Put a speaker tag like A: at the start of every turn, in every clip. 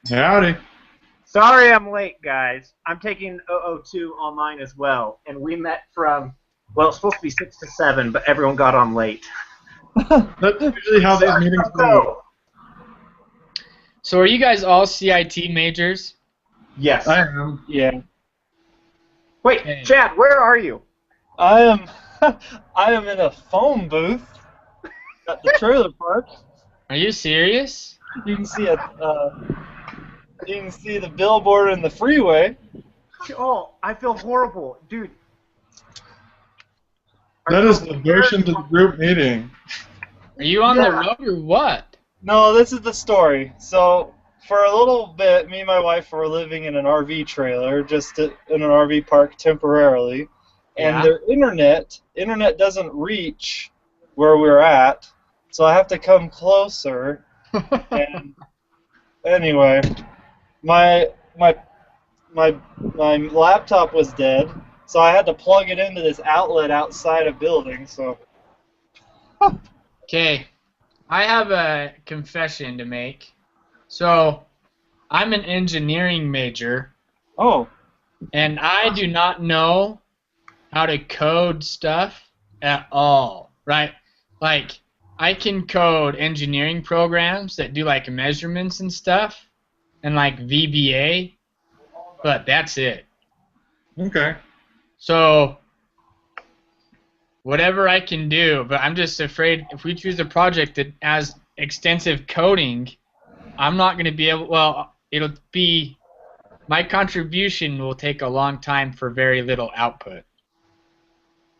A: Howdy.
B: Sorry I'm late, guys. I'm taking 002 online as well, and we met from, well, it's supposed to be 6 to 7, but everyone got on late.
A: That's usually how these meetings go.
C: So are you guys all CIT majors?
B: Yes.
A: I am.
D: Yeah.
B: Wait,
C: Okay.
B: Chad, where are you?
D: I am I am in a phone booth at the trailer park.
C: Are you serious?
D: You can see you can see the billboard in the freeway.
B: Oh, I feel horrible. Dude.
A: That is the devotion to the group meeting.
C: Are you on the road or what?
D: No, this is the story. So for a little bit, me and my wife were living in an RV trailer, in an RV park temporarily, and
C: Yeah.
D: their internet doesn't reach where we're at, so I have to come closer. And anyway, my laptop was dead, so I had to plug it into this outlet outside a building. So
C: Okay, I have a confession to make. So, I'm an engineering major,
D: oh,
C: and I do not know how to code stuff at all, right? Like, I can code engineering programs that do like measurements and stuff, and like VBA, but that's it.
A: Okay.
C: So, whatever I can do, but I'm just afraid if we choose a project that has extensive coding, I'm not going to be able, well, it'll be, my contribution will take a long time for very little output.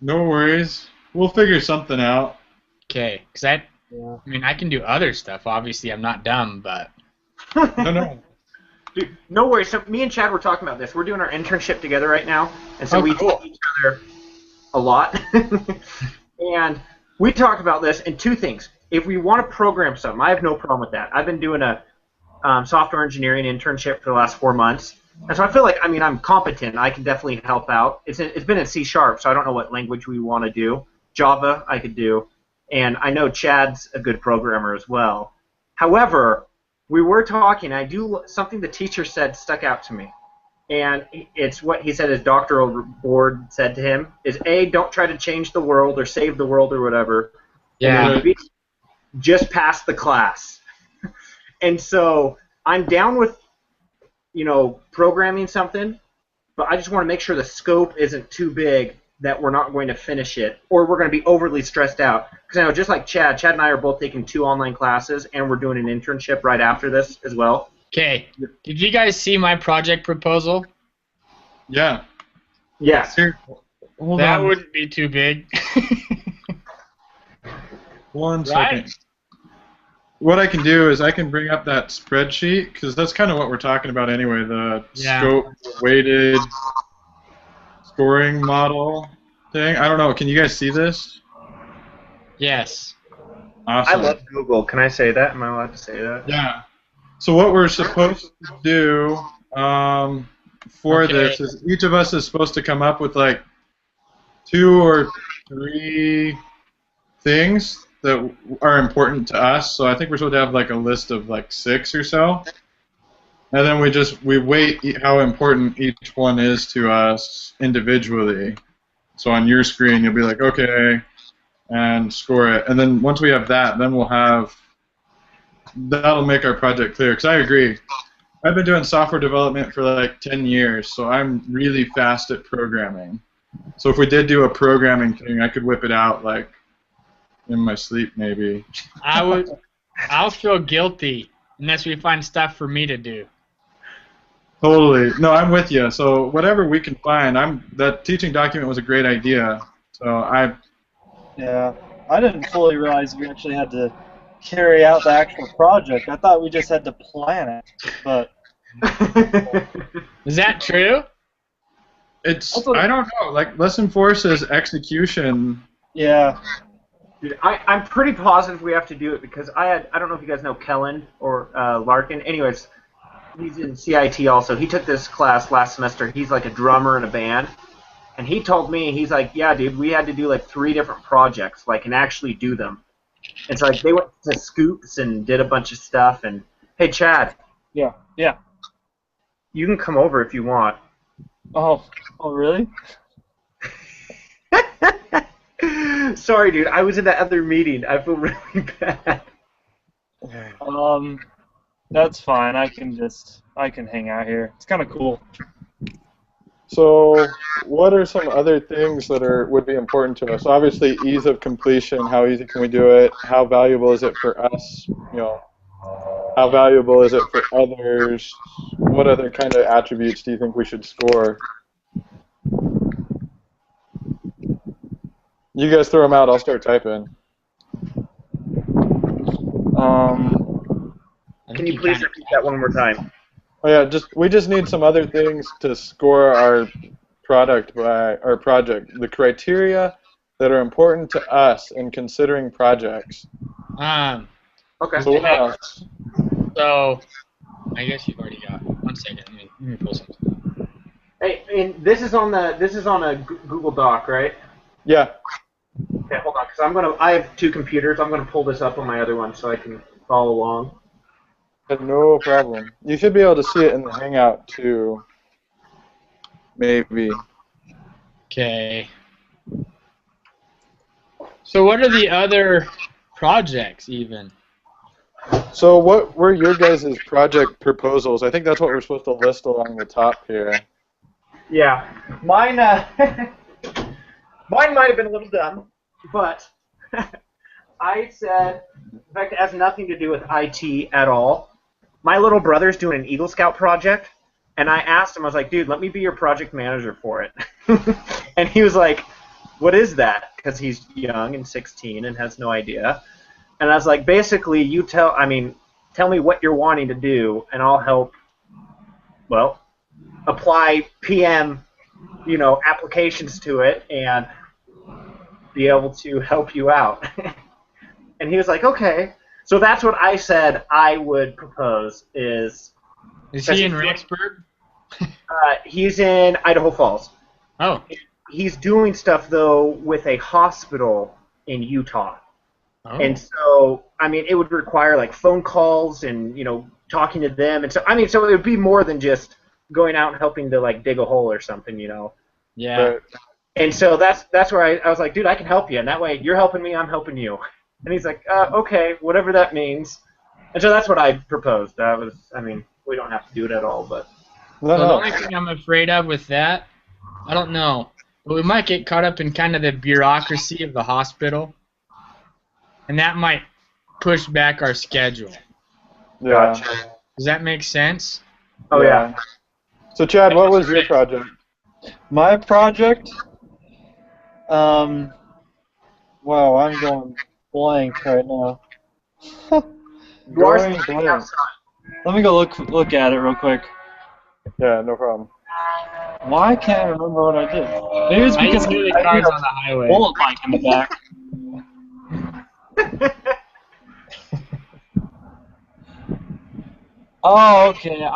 A: No worries. We'll figure something out.
C: Okay, because I mean, I can do other stuff. Obviously, I'm not dumb, but
A: No.
B: Dude, no worries. So me and Chad were talking about this. We're doing our internship together right now, and so we
C: cool.
B: tell each other a lot. And we talked about this and two things. If we want to program something, I have no problem with that. I've been doing a software engineering internship for the last 4 months, and so I feel like, I mean, I'm competent. I can definitely help out. It's been in C#, so I don't know what language we want to do. Java, I could do, and I know Chad's a good programmer as well. However, we were talking. Something the teacher said stuck out to me, and it's what he said his doctoral board said to him is A, don't try to change the world or save the world or whatever.
C: yeah.
B: And B, just pass the class. And so I'm down with, programming something, but I just want to make sure the scope isn't too big that we're not going to finish it, or we're going to be overly stressed out. Because I know, just like Chad and I are both taking 2 online classes, and we're doing an internship right after this as well.
C: Okay, did you guys see my project proposal?
A: Yeah.
B: Yes.
A: Here, hold
C: That
A: on
C: wouldn't be too big.
A: one
C: Right.
A: second. What I can do is I can bring up that spreadsheet, because that's kind of what we're talking about anyway, the
C: Yeah.
A: scope weighted scoring model thing. I don't know. Can you guys see this?
C: Yes.
A: Awesome.
B: I love Google. Can I say that? Am I allowed to say that?
A: Yeah. So what we're supposed to do for
C: Okay.
A: this is each of us is supposed to come up with like 2 or 3 things that are important to us. So I think we're supposed to have like a list of like 6 or so. And then we weight how important each one is to us individually. So on your screen you'll be like, okay, and score it. And then once we have that, then that'll make our project clear. Because I agree. I've been doing software development for like 10 years, so I'm really fast at programming. So if we did do a programming thing, I could whip it out like in my sleep maybe.
C: I'll feel guilty unless we find stuff for me to do.
A: Totally. No, I'm with you. So whatever we can find, that teaching document was a great idea. So
D: yeah. I didn't fully realize we actually had to carry out the actual project. I thought we just had to plan it, but
C: Is that true?
A: I don't know. Like Lesson 4 says execution.
D: yeah.
B: Dude, I'm pretty positive we have to do it because I don't know if you guys know Kellen or Larkin. Anyways, he's in CIT also. He took this class last semester. He's like a drummer in a band. And he told me, he's like, yeah, dude, we had to do like 3 different projects, like, and actually do them. And so like they went to Scoops and did a bunch of stuff. And hey, Chad.
D: Yeah. Yeah.
B: You can come over if you want.
D: Oh really?
B: Sorry, dude. I was in that other meeting. I feel really bad.
D: That's fine. I can hang out here. It's kind of cool.
A: So, what are some other things that would be important to us? Obviously, ease of completion. How easy can we do it? How valuable is it for us? How valuable is it for others? What other kind of attributes do you think we should score? You guys throw them out. I'll start typing.
B: Can you please repeat that one more time?
A: Oh yeah, we just need some other things to score our project. The criteria that are important to us in considering projects.
B: Okay.
A: So what else?
C: So, I guess you've already got. 1 second. Let me pull something.
B: Hey, and this is on a Google Doc, right?
A: Yeah.
B: Okay, hold on, because I have 2 computers. I'm gonna pull this up on my other one so I can follow along.
A: No problem. You should be able to see it in the Hangout too. Maybe.
C: Okay. So what are the other projects even?
A: So what were your guys' project proposals? I think that's what we're supposed to list along the top here.
B: Yeah, mine mine might have been a little dumb, but I said, in fact, it has nothing to do with IT at all. My little brother's doing an Eagle Scout project, and I asked him, I was like, dude, let me be your project manager for it. And he was like, what is that? Because he's young and 16 and has no idea. And I was like, basically, tell me what you're wanting to do, and I'll help, apply PM, applications to it and be able to help you out. And he was like, okay. So that's what I said I would propose is...
C: Is he in Rexburg?
B: He's in Idaho Falls.
C: Oh.
B: He's doing stuff, though, with a hospital in Utah.
C: Oh.
B: And so, it would require, like, phone calls and, talking to them. And so, so it would be more than just going out and helping to, like, dig a hole or something,
C: Yeah.
A: But,
B: And so that's where I was like, dude, I can help you. And that way, you're helping me, I'm helping you. And he's like, okay, whatever that means. And so that's what I proposed. We don't have to do it at all, but...
C: So the only thing I'm afraid of with that, I don't know, but we might get caught up in kind of the bureaucracy of the hospital, and that might push back our schedule.
A: Yeah.
C: Does that make sense?
B: Oh, yeah.
A: So, Chad, what was your project?
D: My project? Wow, I'm going blank right now.
A: Going blank.
D: Let me go look at it real quick.
A: Yeah, no problem.
D: Why can't I remember what I did? Maybe it's because
C: I the cars on the highway.
D: bullet bike in the back. Oh, okay.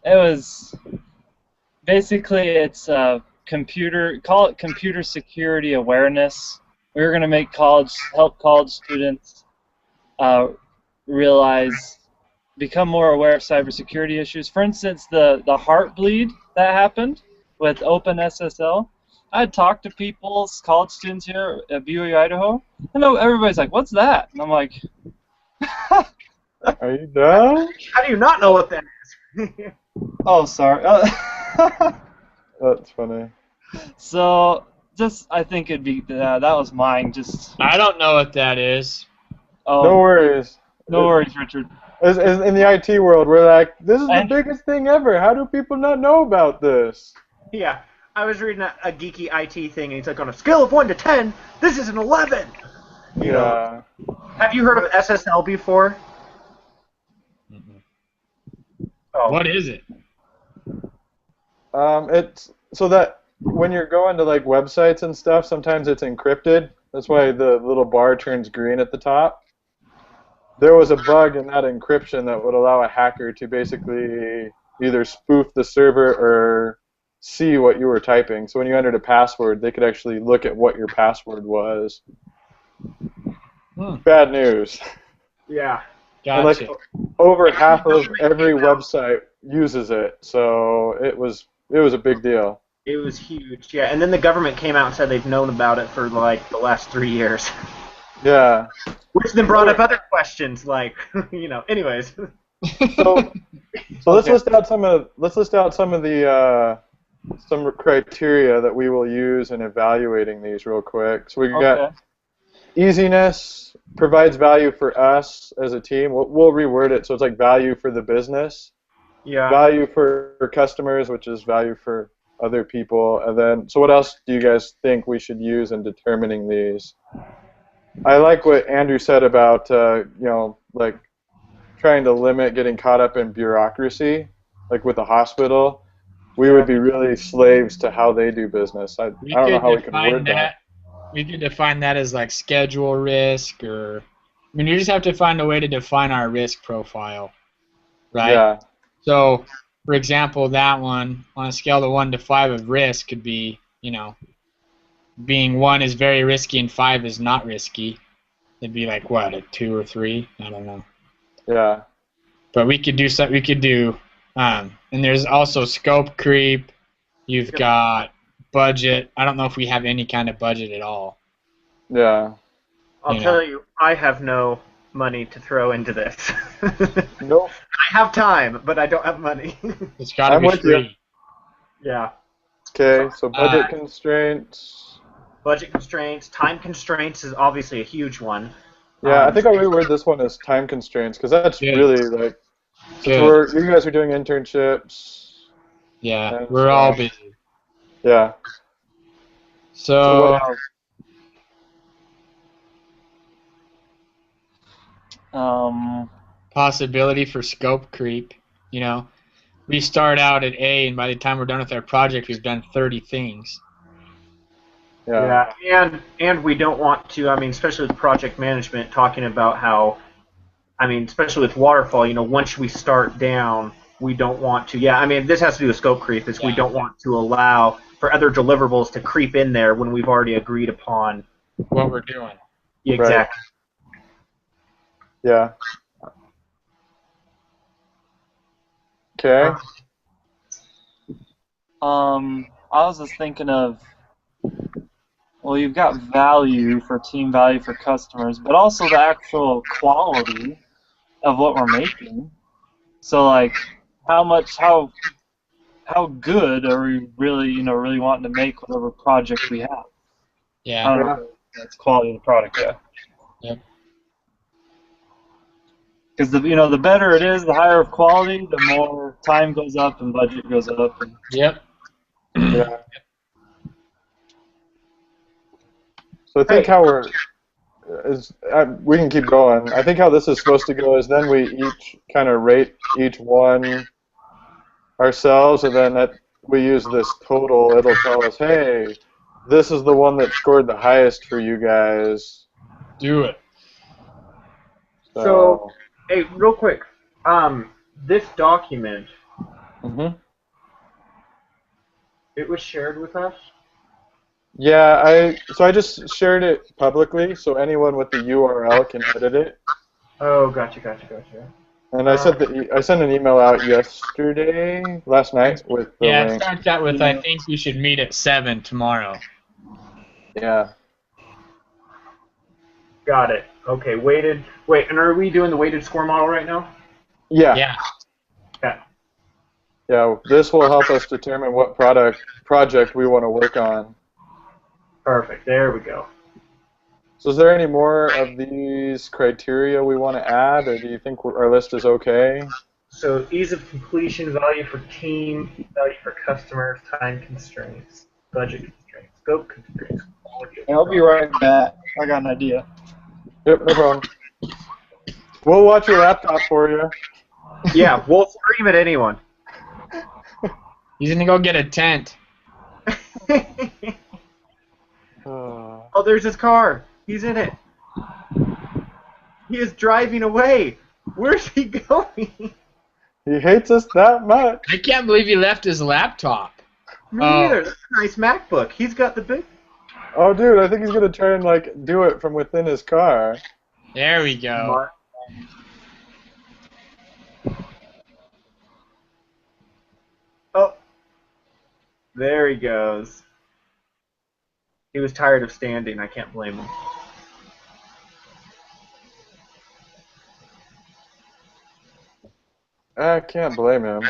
D: It's call it computer security awareness. We were gonna help college students become more aware of cybersecurity issues. For instance, the Heartbleed that happened with OpenSSL. I had talked to college students here at BYU, Idaho, and everybody's like, "What's that?" And I'm like,
A: Are you done?
B: How do you not know what that is?
D: "Oh, sorry."
A: That's funny.
D: So, I think it'd be that was mine.
C: I don't know what that is.
D: Oh,
A: No worries.
D: no worries, Richard.
A: As in the IT world, we're like, this is the biggest thing ever. How do people not know about this?
B: Yeah, I was reading a geeky IT thing, and he's like, on a scale of 1 to 10, this is an 11.
A: Yeah.
B: Have you heard of SSL before?
C: Oh. What is it?
A: It's so that when you're going to like websites and stuff, sometimes it's encrypted. That's why the little bar turns green at the top. There was a bug in that encryption that would allow a hacker to basically either spoof the server or see what you were typing. So when you entered a password, they could actually look at what your password was. Bad news.
B: Yeah.
E: And like
C: Gotcha.
E: over half of every website uses it, so it was a big deal.
B: It was huge, yeah. And then the government came out and said they've known about it for like the last 3 years,
E: Yeah.
B: which then brought up other questions, like Anyways,
E: So let's
C: Okay.
E: list out some of the some criteria that we will use in evaluating these real quick. So we got
D: Okay.
E: easiness, provides value for us as a team. We'll reword it so it's like value for the business,
B: yeah.
E: value for customers, which is value for other people, and then so what else do you guys think we should use in determining these? I like what Andrew said about like trying to limit getting caught up in bureaucracy, like with the hospital. We would be really slaves to how they do business. I
C: We
E: don't know
C: could
E: how we can
C: define
E: word that.
C: We could define that as like schedule risk, or I mean, you just have to find a way to define our risk profile, right?
E: Yeah,
C: So, for example, that one on a scale of 1 to 5 of risk could be, being 1 is very risky and 5 is not risky. It'd be like what, a 2 or 3? I don't know.
E: yeah,
C: But we could do something. We could do, and there's also scope creep. You've got budget. I don't know if we have any kind of budget at all.
E: yeah.
B: I'll
C: you know.
B: tell you, I have no money to throw into this.
E: Nope.
B: I have time, but I don't have money.
C: It's got to
E: I'm
C: be
E: with you.
C: free.
B: Yeah.
E: Okay, so budget constraints.
B: Budget constraints, time constraints is obviously a huge one.
E: Yeah, I think I'll reword this one as time constraints because that's
C: Good.
E: really like since
C: Good.
E: you guys are doing internships.
C: Yeah,
E: and
C: we're all
E: stuff.
C: busy.
E: Yeah.
C: So,
E: what else?
C: possibility for scope creep. We start out at A, and by the time we're done with our project, we've done 30 things.
E: Yeah.
B: And we don't want to, especially with project management, talking about how, especially with waterfall, once we start down, we don't want to, this has to do with scope creep, is we
C: Yeah.
B: don't want to allow for other deliverables to creep in there when we've already agreed upon.
C: What we're doing.
B: Exactly.
E: Yeah. Okay.
D: I was just thinking of, well, you've got value for team value for customers, but also the actual quality of what we're making. So, like, how good are we really wanting to make whatever project we have? I
C: Yeah.
D: don't know if that's quality of the product, yeah.
C: Yep.
D: Because the better it is, the higher of quality, the more time goes up and budget goes up. And
C: Yep.
E: Yeah. So I think how we can keep going. I think how this is supposed to go is then we each kind of rate each one ourselves, and then we use this total. It'll tell us, hey, this is the one that scored the highest for you guys.
C: Do it.
B: So, hey, real quick, this document,
E: Mhm.
B: it was shared with us?
E: Yeah, I just shared it publicly, so anyone with the URL can edit it.
B: Oh, gotcha.
E: And I sent an email out last night with the
C: Yeah, it
E: link.
C: starts out with, I think we should meet at 7 tomorrow.
E: Yeah.
B: Got it. Okay, wait, and are we doing the weighted score model right now?
E: Yeah.
C: Yeah.
E: Yeah. This will help us determine what project we want to work on.
B: Perfect, there we go.
E: So is there any more of these criteria we want to add, or do you think our list is okay?
B: So ease of completion, value for team, value for customers, time constraints, budget constraints, scope constraints, quality of
D: I'll be right back. I got an idea.
E: Yep, no problem. We'll watch your laptop for you.
B: Yeah, we'll stream at anyone.
C: He's going to go get a tent.
B: Oh, there's his car. He's in it. He is driving away. Where's he going?
E: He hates us that much.
C: I can't believe he left his laptop.
B: Me
C: Oh.
B: neither. That's a nice MacBook. He's got the big.
E: Oh, dude, I think he's gonna try and do it from within his car.
C: There we go.
B: There he goes. He was tired of standing. I can't blame him.
E: I can't blame him.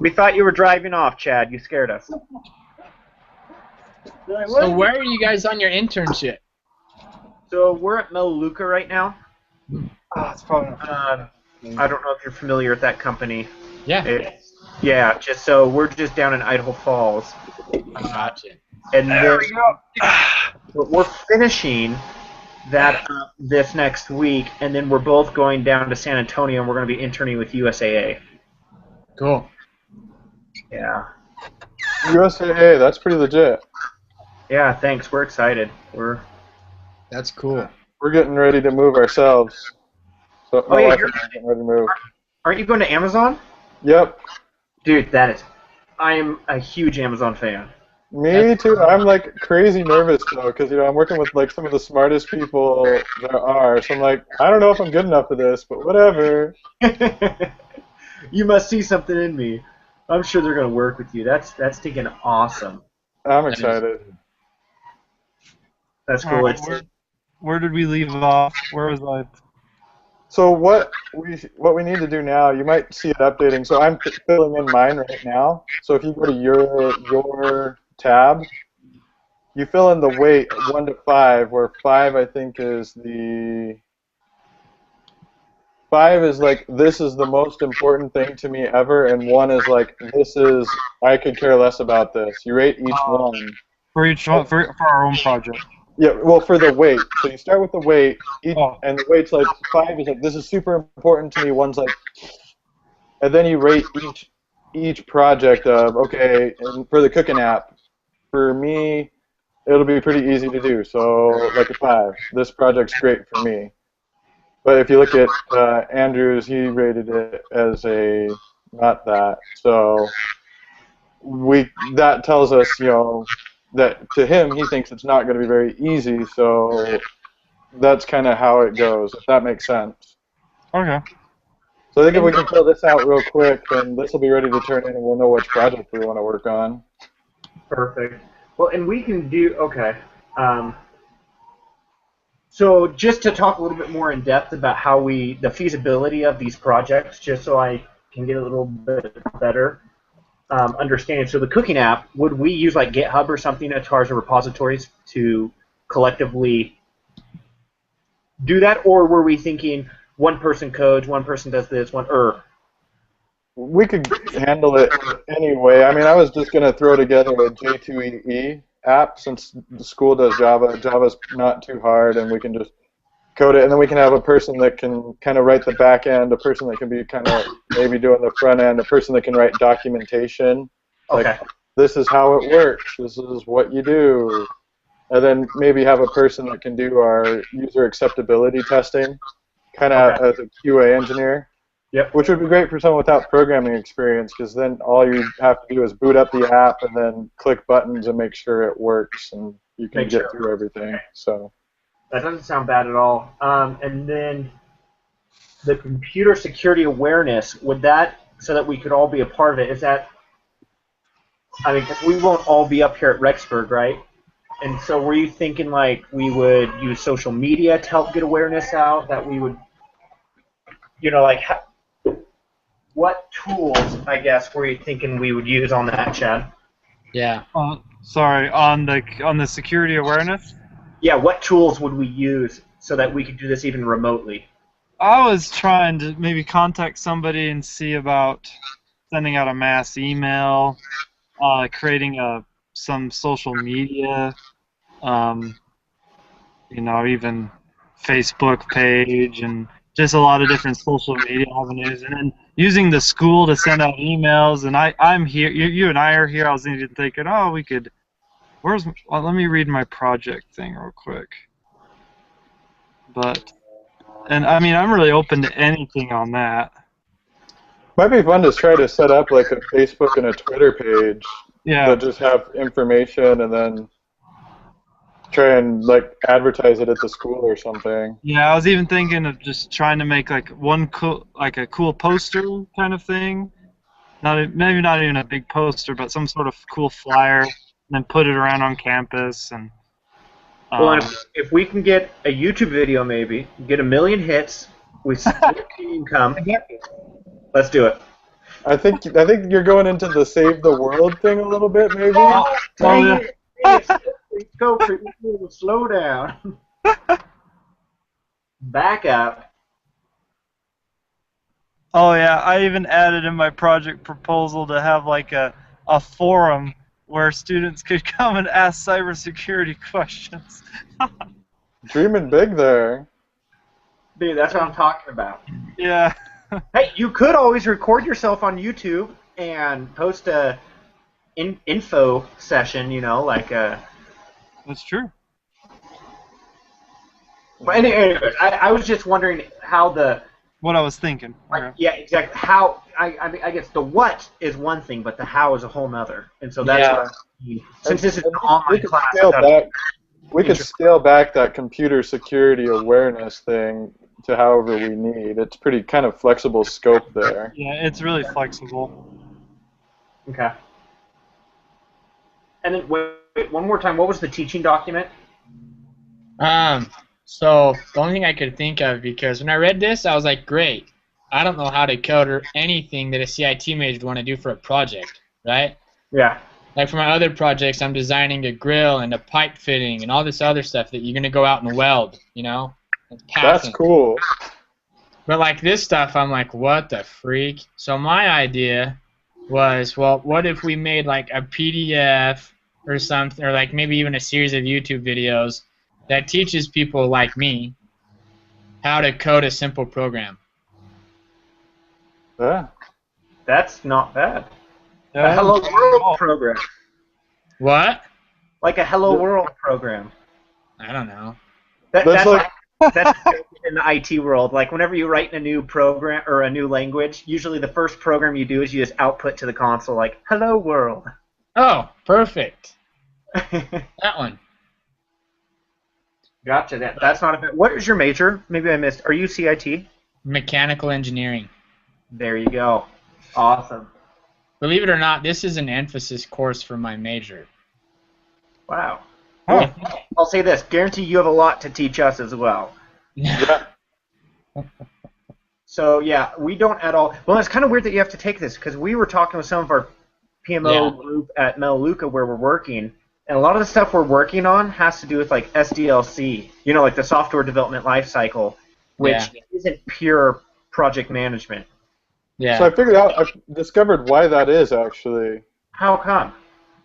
B: We thought you were driving off, Chad. You scared us.
C: So where are you guys on your internship?
B: So we're at Melaleuca right now.
D: It's probably not.
B: I don't know if you're familiar with that company.
C: Yeah.
B: Yeah, just so we're just down in Idaho Falls.
C: Gotcha.
B: And there we go. We're finishing that up this next week, and then we're both going down to San Antonio, and we're going to be interning with USAA.
C: Cool.
B: Yeah.
E: USAA, that's pretty legit.
B: Yeah, thanks. We're excited.
C: That's cool.
E: We're getting ready to move ourselves. So my
B: yeah,
E: wife
B: you're-
E: and I are getting ready to move.
B: Aren't you going to Amazon?
E: Yep.
B: Dude, I am a huge Amazon fan.
E: Me too. I'm like crazy nervous though, because I'm working with like some of the smartest people there are. So I'm like, I don't know if I'm good enough for this, but whatever.
B: You must see something in me. I'm sure they're going to work with you. That's taking awesome.
E: I'm excited.
B: That's cool.
D: Alright, where did we leave off? Where was I?
E: So what we need to do now, you might see it updating. So I'm filling in mine right now. So if you go to your tab, you fill in the weight 1 to 5, where 5 I think is the 5 is like, this is the most important thing to me ever, and 1 is like, this is, I could care less about this. You rate each one.
D: For each one, for our own project.
E: Yeah, well, for the weight. So you start with the weight, and the weight's like, 5 is like, this is super important to me, 1's like, and then you rate each project of, okay, and for the cooking app, for me, it'll be pretty easy to do, so like a 5. This project's great for me. But if you look at Andrew's, he rated it as a not that. So that tells us, that to him he thinks it's not going to be very easy. So that's kind of how it goes, if that makes sense.
D: Okay.
E: So I think if we can fill this out real quick, then this will be ready to turn in, and we'll know which project we want to work on.
B: Perfect. Well, and we can do, okay. So just to talk a little bit more in depth about the feasibility of these projects, just so I can get a little bit better understanding. So the cooking app, would we use like GitHub or something as far as the repositories to collectively do that, or were we thinking one person codes, one person does this,
E: We could handle it anyway. I mean, I was just going to throw together a J2EE app, since the school does Java. Java's not too hard, and we can just code it, and then we can have a person that can kind of write the back end, a person that can be kind of maybe doing the front end, a person that can write documentation.
B: Okay.
E: Like, this is how it works, this is what you do. And then maybe have a person that can do our user acceptability testing, kind of as a QA engineer.
B: Yep.
E: Which would be great for someone without programming experience, because then all you have to do is boot up the app and then click buttons and make sure it works, and you can get through everything. So
B: that doesn't sound bad at all. And then the computer security awareness, would that, so that we could all be a part of it, is that, I mean, 'cause we won't all be up here at Rexburg, right? And so were you thinking like we would use social media to help get awareness out, that we would, what tools, I guess, were you thinking we would use on that, Chad?
C: Yeah.
D: Sorry, on the security awareness?
B: Yeah, what tools would we use so that we could do this even remotely?
D: I was trying to maybe contact somebody and see about sending out a mass email, creating some social media, even Facebook page, and just a lot of different social media avenues, and then using the school to send out emails. And I'm here, you and I are here. I was even thinking, we could. Let me read my project thing real quick. And I mean, I'm really open to anything on that.
E: might be fun to try to set up like a Facebook and a Twitter page
D: Yeah.
E: that just have information, and then try and like advertise it at the school or something.
D: Yeah, I was even thinking of just trying to make like a cool poster kind of thing. Maybe not even a big poster, but some sort of cool flyer, and then put it around on campus. And
B: Well, if we can get a YouTube video, maybe get 1 million hits with income, let's do it.
E: I think you're going into the save the world thing a little bit, maybe.
B: Dang it. Go, slow down. Back up.
D: oh yeah, I even added in my project proposal to have like a forum where students could come and ask cybersecurity questions.
E: Dreaming big there.
B: Dude, that's what I'm talking about.
D: Yeah.
B: Hey, you could always record yourself on YouTube and post a info session, you know, like a...
D: That's true.
B: But anyways, I was just wondering how the...
D: What I was thinking.
B: Yeah, exactly. How... I guess the what is one thing, but the how is a whole nother. And so that's what I mean. Since this is an online class...
E: We could scale back that computer security awareness thing to however we need. It's pretty kind of flexible scope there.
D: Yeah, it's really flexible.
B: Okay. And then, wait, one more time. What was the teaching document?
C: So the only thing I could think of, because when I read this, I was like, great. I don't know how to code or anything that a CIT major would want to do for a project, right?
B: Yeah.
C: Like for my other projects, I'm designing a grill and a pipe fitting and all this other stuff that you're going to go out and weld, you know?
E: That's cool.
C: But like this stuff, I'm like, what the freak? So my idea was, well, what if we made like a PDF or something, or like maybe even a series of YouTube videos that teaches people like me how to code a simple program.
E: Yeah.
B: That's not bad.
D: Yeah.
B: A Hello World program.
C: What?
B: Like a Hello World program.
C: I don't know.
B: That's in the IT world. Like whenever you write in a new program or a new language, usually the first program you do is you just output to the console like Hello World.
C: Oh, perfect. That one.
B: Gotcha. That's not a bit. What is your major? Maybe I missed. Are you CIT?
C: Mechanical engineering.
B: There you go. Awesome.
C: Believe it or not, this is an emphasis course for my major.
B: Wow.
E: Huh.
B: I'll say this. Guarantee you have a lot to teach us as well.
E: Yeah.
B: So, yeah, we don't at all. Well, it's kind of weird that you have to take this because we were talking with some of our PMO group at Melaleuca where we're working, and a lot of the stuff we're working on has to do with, like, SDLC, you know, like the software development lifecycle, which isn't pure project management.
C: Yeah.
E: So I discovered why that is, actually.
B: How come?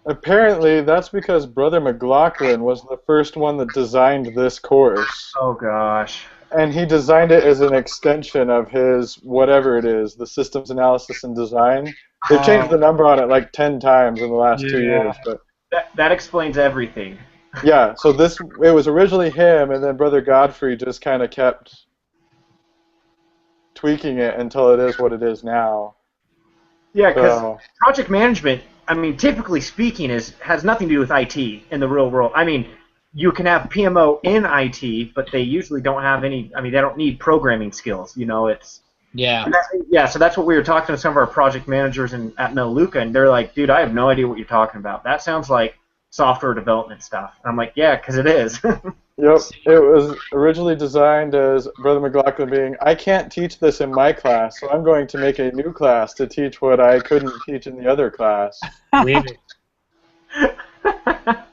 E: Apparently, that's because Brother McLaughlin was the first one that designed this course.
B: Oh, gosh.
E: And he designed it as an extension of his, whatever it is, the systems analysis and design. They've changed the number on it like 10 times in the last 2 years. But
B: that explains everything.
E: yeah, so it was originally him, and then Brother Godfrey just kind of kept tweaking it until it is what it is now.
B: Yeah, because project management, I mean, typically speaking, has nothing to do with IT in the real world. I mean, you can have PMO in IT, but they usually don't have any. I mean, they don't need programming skills. You know, it's so that's what we were talking to some of our project managers at Melaleuca, and they're like, "Dude, I have no idea what you're talking about. That sounds like software development stuff." And I'm like, "Yeah, because it is."
E: Yep, it was originally designed as Brother McLaughlin being, I can't teach this in my class, so I'm going to make a new class to teach what I couldn't teach in the other class.
C: Weird.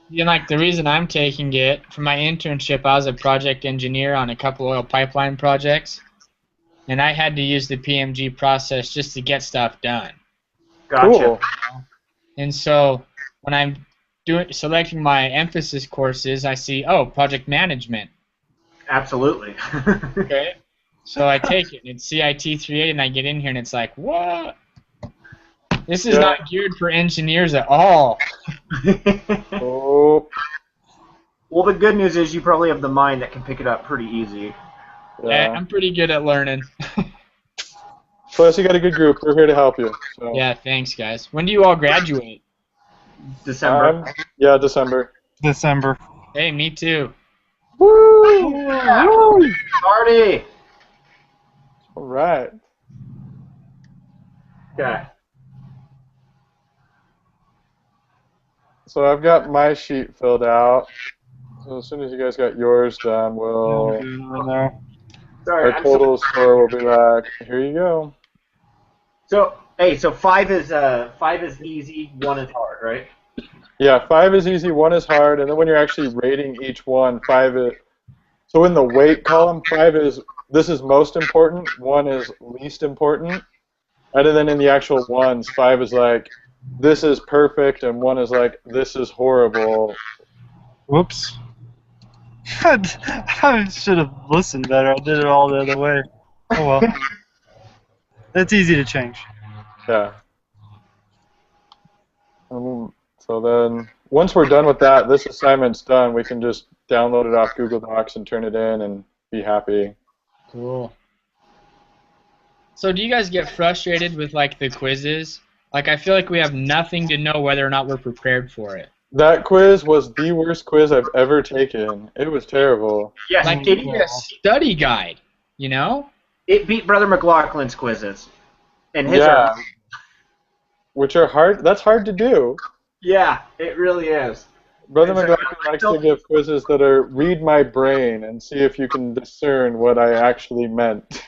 C: You know, like the reason I'm taking it, for my internship, I was a project engineer on a couple oil pipeline projects, and I had to use the PMG process just to get stuff done.
B: Gotcha.
E: Cool.
C: And so when I'm selecting my emphasis courses, I see, project management.
B: Absolutely.
C: Okay. So I take it, and it's CIT 380, and I get in here, and it's like, what? This is not geared for engineers at all.
E: Oh.
B: Well, the good news is you probably have the mind that can pick it up pretty easy.
E: Yeah.
C: I'm pretty good at learning.
E: Plus, you got a good group. We're here to help you. So.
C: Yeah, thanks, guys. When do you all graduate?
B: December.
E: Yeah, December.
D: December.
C: Hey, me too.
E: Woo!
B: Party.
E: All right.
B: Okay.
E: So I've got my sheet filled out. So as soon as you guys got yours done, we'll
B: Sorry.
E: our total score will be like, here you go.
B: So 5 is easy, 1 is hard, right?
E: Yeah, 5 is easy, 1 is hard, and then when you're actually rating each one, 5 is. So in the weight column, 5 is this is most important, 1 is least important, and then in the actual ones, 5 is like this is perfect, and 1 is like this is horrible.
D: Whoops. I should have listened better. I did it all the other way. Oh well. It's easy to change.
E: Yeah. So then, once we're done with that, this assignment's done. We can just download it off Google Docs and turn it in and be happy.
C: Cool. So do you guys get frustrated with like the quizzes? Like I feel like we have nothing to know whether or not we're prepared for it.
E: That quiz was the worst quiz I've ever taken. It was terrible.
B: Yes,
C: Like it need a study guide, you know?
B: it beat Brother McLaughlin's quizzes. And his
E: Yeah.
B: are,
E: Which are hard. That's hard to do.
B: yeah, it really is.
E: Brother
B: It's a-
E: McLaughlin likes to give quizzes that are read my brain and see if you can discern what I actually meant.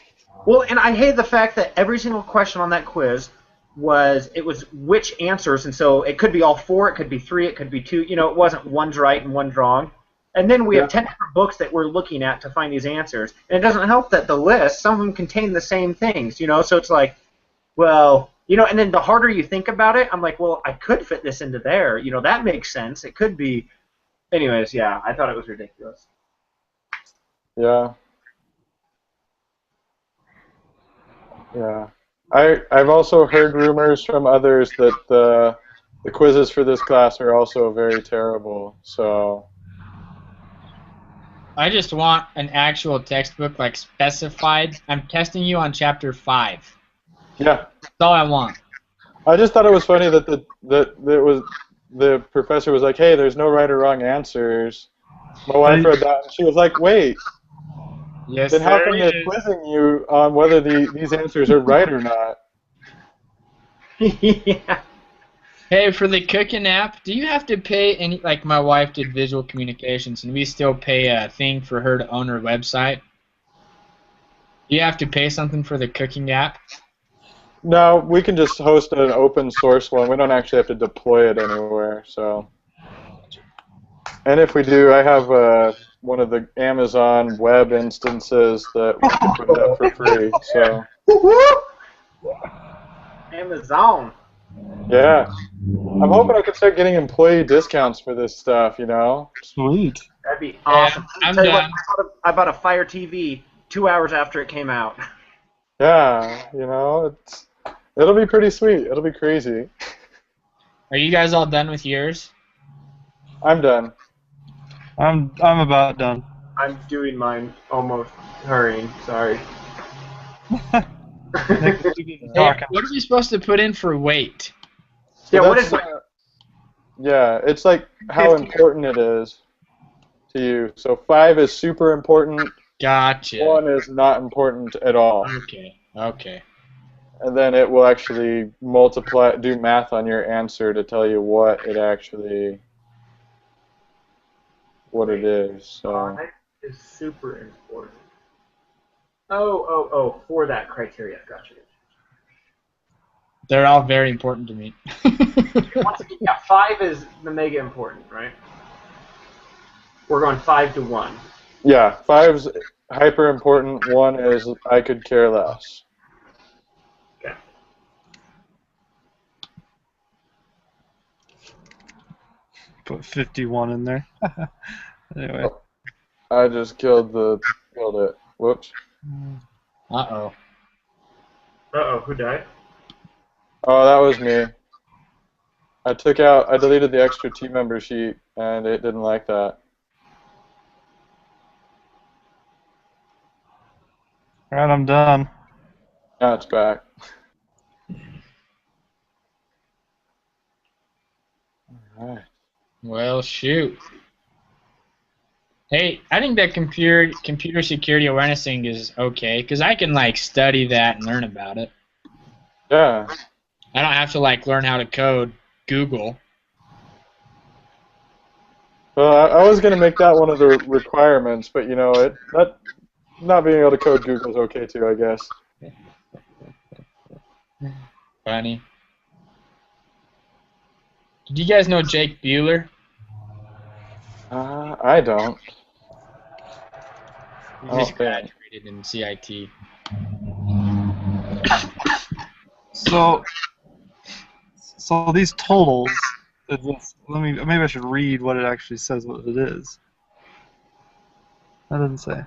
B: Well, and I hate the fact that every single question on that quiz was which answers, and so it could be all 4, it could be 3, it could be 2. You know, it wasn't one's right and one's wrong. And then we have 10 different books that we're looking at to find these answers. And it doesn't help that the list, some of them contain the same things, you know, so it's like, well, you know, and then the harder you think about it, I'm like, well, I could fit this into there. You know, that makes sense. It could be. Anyways, yeah, I thought it was ridiculous.
E: Yeah. Yeah. I've also heard rumors from others that the quizzes for this class are also very terrible. So
C: I just want an actual textbook like specified. I'm testing you on chapter 5.
E: yeah.
C: That's all I want.
E: I just thought it was funny that the professor was like, "Hey, there's no right or wrong answers." My wife read that and she was like, "Wait,
C: Yes,
E: then how
C: there
E: come they're
C: is.
E: quizzing you on whether these answers are right or not?"
B: Yeah.
C: Hey, for the cooking app, do you have to pay any? Like my wife did visual communications, and we still pay a thing for her to own her website. Do you have to pay something for the cooking app?
E: No, we can just host an open source one. We don't actually have to deploy it anywhere. So, and if we do, I have one of the Amazon web instances that we can put it up for free. So,
B: Amazon.
E: yeah, I'm hoping I can start getting employee discounts for this stuff. You know.
D: Sweet.
B: That'd be awesome.
C: I'm
B: Tell you what,
C: done.
B: I bought a Fire TV 2 hours after it came out.
E: Yeah, you know, it'll be pretty sweet. It'll be crazy.
C: Are you guys all done with yours?
E: I'm done.
D: I'm about done.
B: I'm doing mine almost hurrying. Sorry.
C: Hey, what are we supposed to put in for weight?
B: Yeah,
E: So
B: what
E: that's,
B: is
E: yeah, it's like how
B: 50.
E: important it is to you. So 5 is super important.
C: Gotcha.
E: 1 is not important at all.
C: Okay. Okay.
E: And then it will actually do math on your answer to tell you what it is. So
B: Five is super important. Oh, for that criteria. Gotcha.
C: They're all very important to me.
B: Once again, yeah, 5 is the mega important, right? We're going 5 to 1.
E: yeah, 5's hyper important. 1 is I could care less.
B: Okay.
D: Put 51 in there. Anyway.
E: I just killed it. Whoops.
C: Uh-oh.
B: Uh-oh, who died?
E: Oh, that was me. I deleted the extra team member sheet, and it didn't like that.
D: Alright, I'm done.
E: Now it's back. Alright.
C: Well, shoot. Hey, I think that computer security awareness thing is okay because I can like study that and learn about it.
E: Yeah.
C: I don't have to like learn how to code Google.
E: Well, I was going to make that one of the requirements, but you know, not being able to code Google's okay too, I guess.
C: Funny. Did you guys know Jake Bueller?
E: I don't.
C: He
E: Oh,
C: just
E: dang.
C: graduated in CIT.
F: So these totals. Maybe I should read what it actually says. What it is. That doesn't say.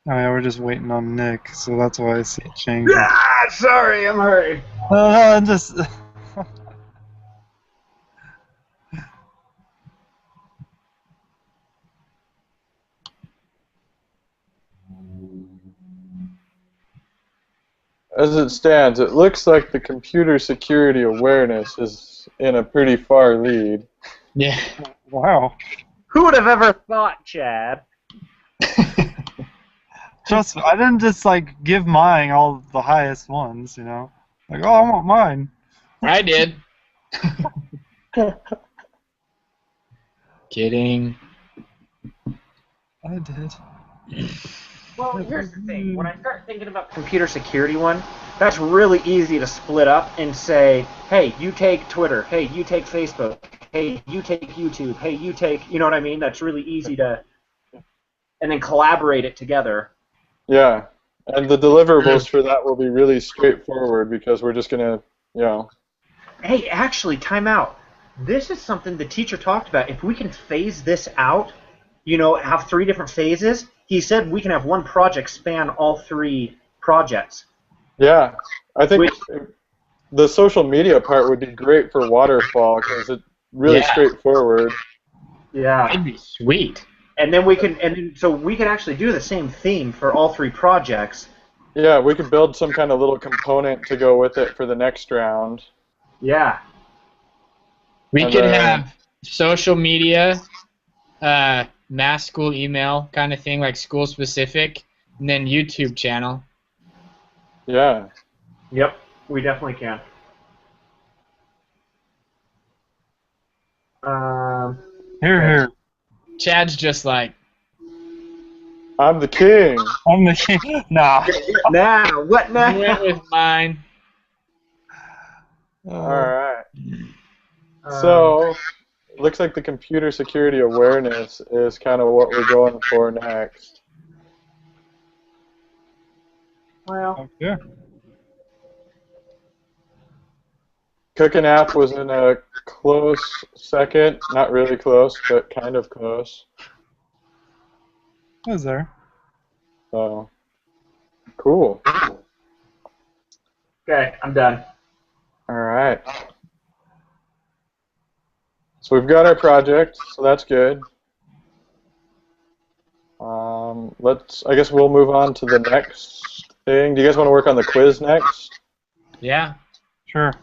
F: Oh yeah, we're just waiting on Nick, so that's why I see it changing.
B: Ah, sorry, I'm hurry.
F: I'm just.
E: As it stands, it looks like the computer security awareness is in a pretty far lead.
C: Yeah.
F: Wow.
B: Who would have ever thought, Chad?
F: Trust me, I didn't just like give mine all the highest ones, you know. Like, oh, I want mine.
C: I did. Kidding.
F: I did.
B: Well, here's the thing. When I start thinking about computer security one, that's really easy to split up and say, hey, you take Twitter. Hey, you take Facebook. Hey, you take YouTube. Hey, you take, you know what I mean? That's really easy to, and then collaborate it together.
E: Yeah, and the deliverables for that will be really straightforward because we're just gonna, you know.
B: Hey, actually, time out. This is something the teacher talked about. If we can phase this out, you know, have 3 different phases, he said we can have one project span all 3 projects.
E: Yeah, I think the social media part would be great for Waterfall because it's really straightforward.
B: Yeah.
C: That'd be sweet.
B: And then we can, so we can actually do the same theme for all 3 projects.
E: Yeah, we could build some kind of little component to go with it for the next round.
B: Yeah.
C: We
E: And
C: could
E: then-
C: have social media, mass school email kind of thing, like school specific, and then YouTube channel.
E: Yeah.
B: Yep, we definitely can.
F: Here.
C: Chad's just like,
E: I'm the king.
F: I'm the king. Nah.
B: Now, what
C: I
B: now?
C: went with mine.
E: All right. So, looks like the computer security awareness is kind of what we're going for next.
B: Well,
F: Yeah.
E: Cooking App was in a close second. Not really close, but kind of close.
F: I was there.
E: So, cool.
B: okay, I'm done.
E: All right. So we've got our project, so that's good. I guess we'll move on to the next thing. Do you guys want to work on the quiz next?
C: Yeah.
F: Sure.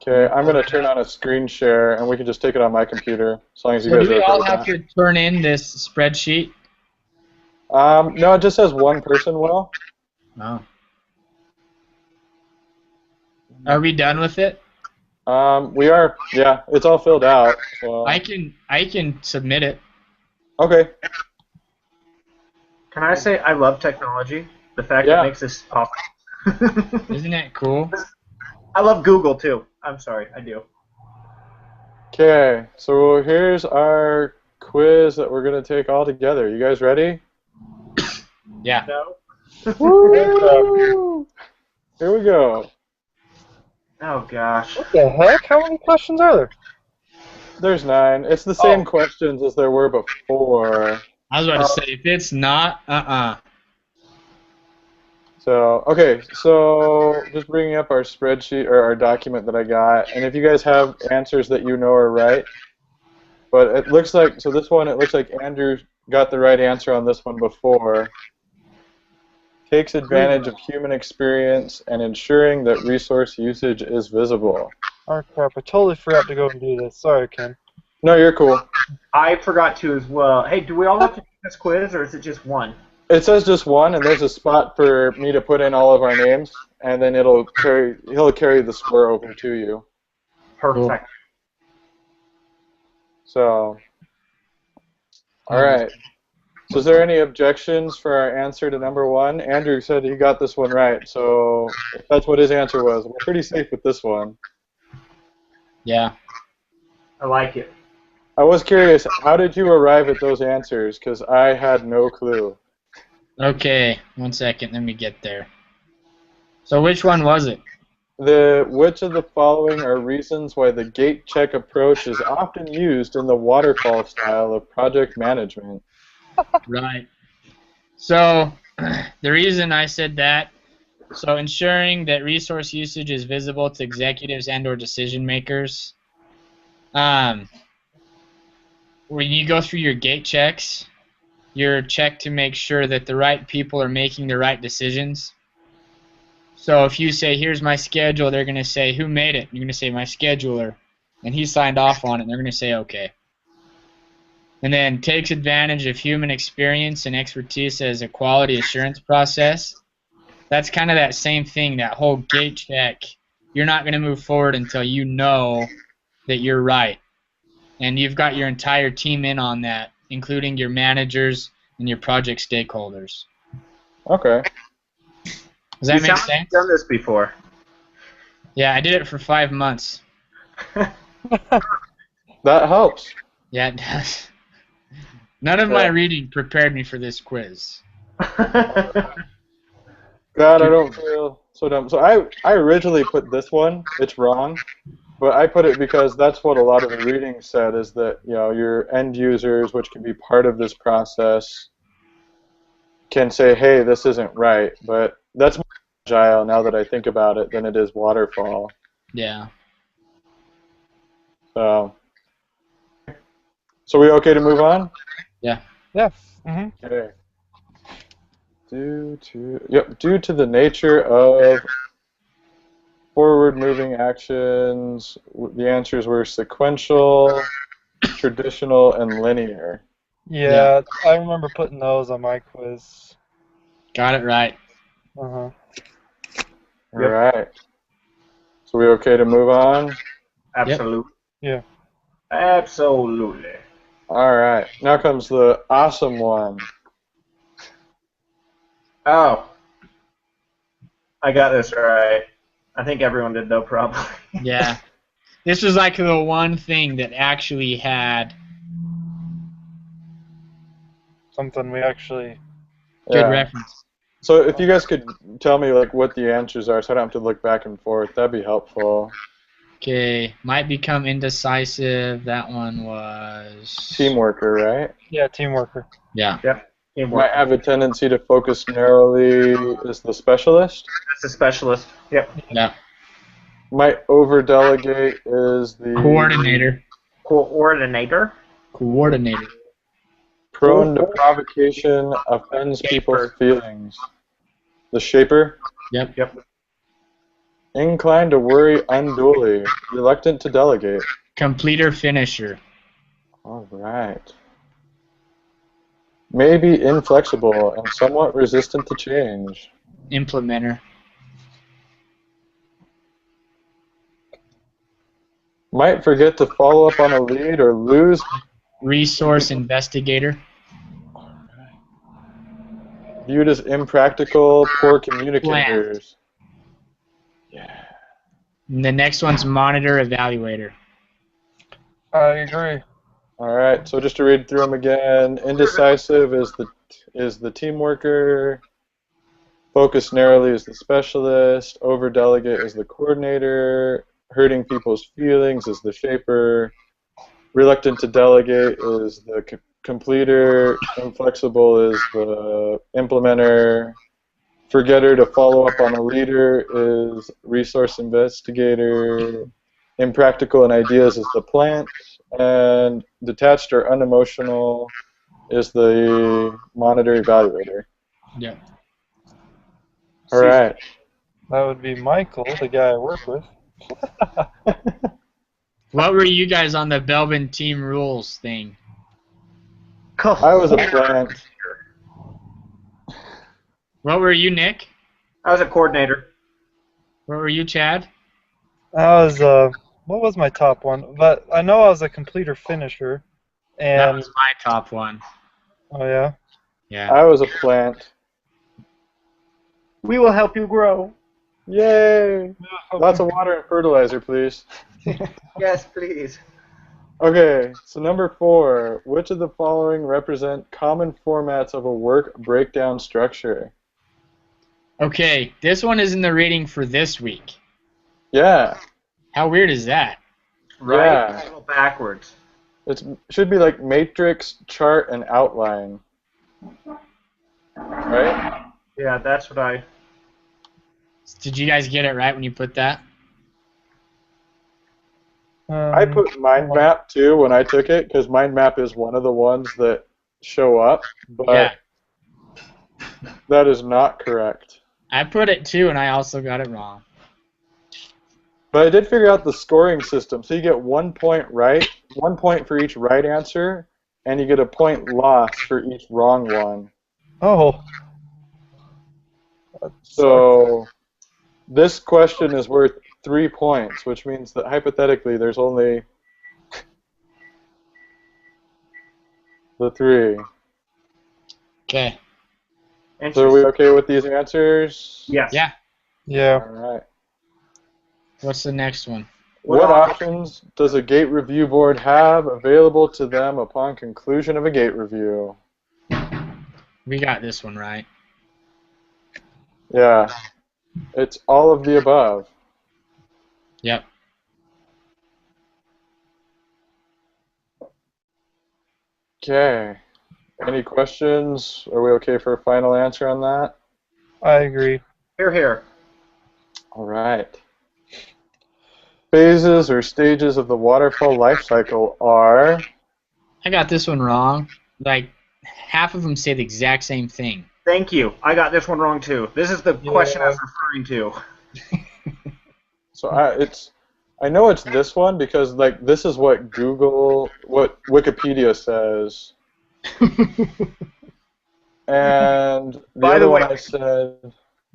E: Okay, I'm going to turn on a screen share, and we can just take it on my computer, as long as you
C: So
E: guys
C: do
E: are
C: we
E: okay
C: all
E: with
C: have
E: that.
C: to turn in this spreadsheet?
E: No, it just says one person will.
C: Oh. Are we done with it?
E: We are, yeah, it's all filled out. So.
C: I can submit it.
E: Okay.
B: Can I say I love technology? The fact
E: Yeah.
B: it makes this possible.
C: Isn't it cool?
B: I love Google too. I'm sorry, I do.
E: Okay, so here's our quiz that we're going to take all together. You guys ready?
C: Yeah.
B: No?
E: Woo! Here we go.
B: Oh gosh.
E: What the heck? How many questions are there? There's 9. It's the same questions as there were before.
C: I was about to say, if it's not,
E: So, okay, so just bringing up our spreadsheet or our document that I got, and if you guys have answers that you know are right, but it looks like, so this one, it looks like Andrew got the right answer on this one before. Takes advantage of human experience and ensuring that resource usage is visible.
F: Oh crap, I totally forgot to go and do this. Sorry, Ken.
E: No, you're cool.
B: I forgot to as well. Hey, do we all have to do this quiz, or is it just one?
E: It says just one, and there's a spot for me to put in all of our names, and then he'll carry the score over to you.
B: Perfect.
E: So, all right. So is there any objections for our answer to number one? Andrew said he got this one right, so if that's what his answer was, we're pretty safe with this one.
C: Yeah.
B: I like it.
E: I was curious, how did you arrive at those answers? Because I had no clue.
C: Okay, 1 second, let me get there. So which one was it?
E: Which of the following are reasons why the gate check approach is often used in the waterfall style of project management?
C: Right. So the reason I said that, so ensuring that resource usage is visible to executives and or decision makers. When you go through your gate checks, you're checked to make sure that the right people are making the right decisions. So if you say, here's my schedule, they're going to say, who made it? You're going to say, my scheduler. And he signed off on it, and they're going to say, okay. And then takes advantage of human experience and expertise as a quality assurance process. That's kind of that same thing, that whole gate check. You're not going to move forward until you know that you're right. And you've got your entire team in on that, including your managers and your project stakeholders.
E: Okay.
C: Does that make sense?
B: You've done this before.
C: Yeah, I did it for 5 months.
E: That helps.
C: Yeah, it does. None of my reading prepared me for this quiz.
E: God, I don't feel so dumb. So I originally put this one. It's wrong. But I put it because that's what a lot of the reading said, is that, you know, your end users, which can be part of this process, can say, hey, this isn't right. But that's more agile now that I think about it than it is waterfall.
C: Yeah.
E: So we okay to move on?
C: Yeah.
F: Yeah. Mm-hmm.
E: Okay. Due to the nature of forward-moving actions, the answers were sequential, traditional, and linear.
F: Yeah, I remember putting those on my quiz.
C: Got it right.
F: Uh-huh.
E: All right. So we okay to move on?
B: Absolutely.
F: Yeah.
B: Absolutely.
E: All right. Now comes the awesome one.
B: Oh. I got this right. I think everyone did, though, probably.
C: Yeah. This was like the one thing that actually had
F: Something we actually...
C: good reference.
E: So if you guys could tell me like what the answers are, so I don't have to look back and forth, that'd be helpful.
C: Okay, might become indecisive. That one was
E: Teamworker, right?
F: Yeah, teamworker.
C: Yeah.
E: Might have a tendency to focus narrowly is the specialist.
B: That's a specialist. Yep.
C: Yeah.
E: Might over-delegate is the...
C: Coordinator.
B: Coordinator.
C: Coordinator.
E: Prone to provocation, offends people's feelings. The shaper.
C: Yep.
E: Inclined to worry unduly. Reluctant to delegate.
C: Completer finisher.
E: All right. May be inflexible and somewhat resistant to change.
C: Implementer.
E: Might forget to follow up on a lead or lose.
C: Resource investigator.
E: Viewed as impractical, poor communicators. Yeah.
C: And the next one's monitor evaluator.
F: I agree.
E: All right. So just to read through them again, indecisive is the team worker. Focus narrowly is the specialist. Over delegate is the coordinator. Hurting people's feelings is the shaper. Reluctant to delegate is the completer. Inflexible is the implementer. forgetter to follow up on a leader is resource investigator. Impractical and ideas is the plant. And detached or unemotional is the monitor evaluator.
C: Yeah.
E: All right.
F: That would be Michael, the guy I work with.
C: What were you guys on the Belbin team rules thing?
E: I was a plant.
C: What were you, Nick?
B: I was a coordinator.
C: What were you, Chad?
F: I was, what was my top one? But I know I was a completer finisher.
C: That
F: And,
C: was my top one.
F: oh yeah?
C: Yeah.
E: I was a plant.
B: We will help you grow.
E: Yay! Lots of water and fertilizer, please.
B: Yes, please.
E: Okay, so number 4. Which of the following represent common formats of a work breakdown structure?
C: Okay, this one is in the reading for this week.
E: Yeah.
C: How weird is that?
B: Right?
E: Yeah.
B: Go backwards.
E: It should be like matrix, chart, and outline. Right?
B: Yeah, that's what I...
C: Did you guys get it right when you put that?
E: I put mind map too when I took it because mind map is one of the ones that show up, but
C: Yeah.
E: that is not correct.
C: I put it too, and I also got it wrong.
E: But I did figure out the scoring system. So you get 1 point right, 1 point for each right answer, and you get a point lost for each wrong one.
F: Oh.
E: So this question is worth 3 points, which means that hypothetically there's only the 3.
C: Okay.
E: So are we okay with these answers?
B: Yes.
C: Yeah.
F: Yeah.
E: All right.
C: What's the next one?
E: What options does a gate review board have available to them upon conclusion of a gate review?
C: We got this one right.
E: Yeah. It's all of the above.
C: Yep.
E: Okay. Any questions? Are we okay for a final answer on that?
F: I agree.
B: Here, here.
E: All right. Phases or stages of the waterfall life cycle are...
C: I got this one wrong. Like, half of them say the exact same thing.
B: Thank you. I got this one wrong too. This is the question I was referring to.
E: So I know it's this one because like this is what Wikipedia says. And the
B: By
E: other
B: the way-
E: one I said...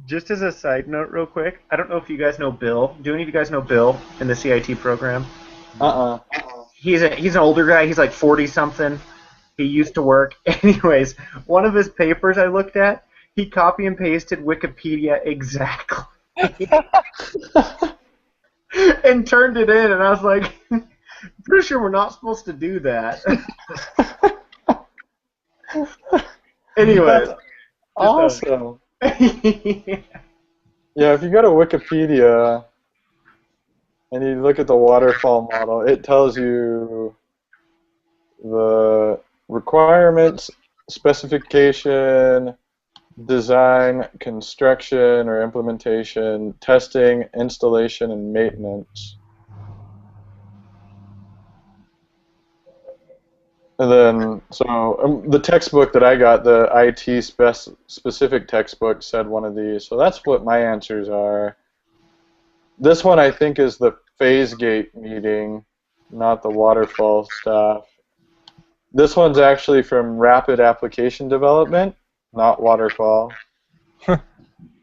B: Just as a side note real quick, I don't know if you guys know Bill. Do any of you guys know Bill in the CIT program? He's an older guy. He's like 40-something. He used to work. Anyways, one of his papers I looked at, he copy and pasted Wikipedia exactly. And turned it in, and I was like, pretty sure we're not supposed to do that. Anyways.
E: Awesome. Yeah, if you go to Wikipedia and you look at the waterfall model, it tells you the requirements, specification, design, construction or implementation, testing, installation, and maintenance. And then, so the textbook that I got, the IT specific textbook, said one of these. So that's what my answers are. This one I think is the phase gate meeting, not the waterfall stuff. This one's actually from Rapid Application Development, not waterfall. And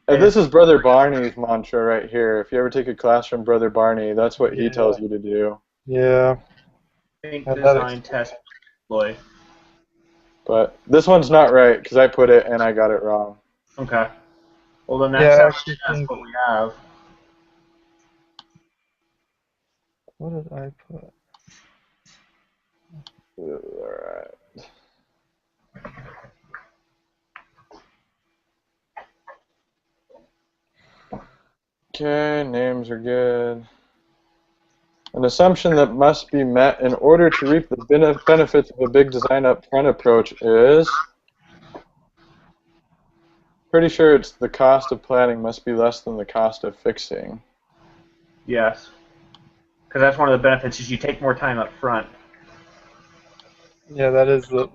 E: this is Brother Barney's mantra right here. If you ever take a class from Brother Barney, that's what he tells you to do.
F: Yeah.
B: Think, design, test, deploy.
E: But this one's not right because I put it and I got it wrong.
B: Okay. Well, then that's what we have.
F: What did I put?
E: Alright. Okay, names are good. An assumption that must be met in order to reap the benefits of a big design up front approach is pretty sure it's the cost of planning must be less than the cost of fixing.
B: Yes. Because that's one of the benefits is you take more time up front.
F: Yeah, that is the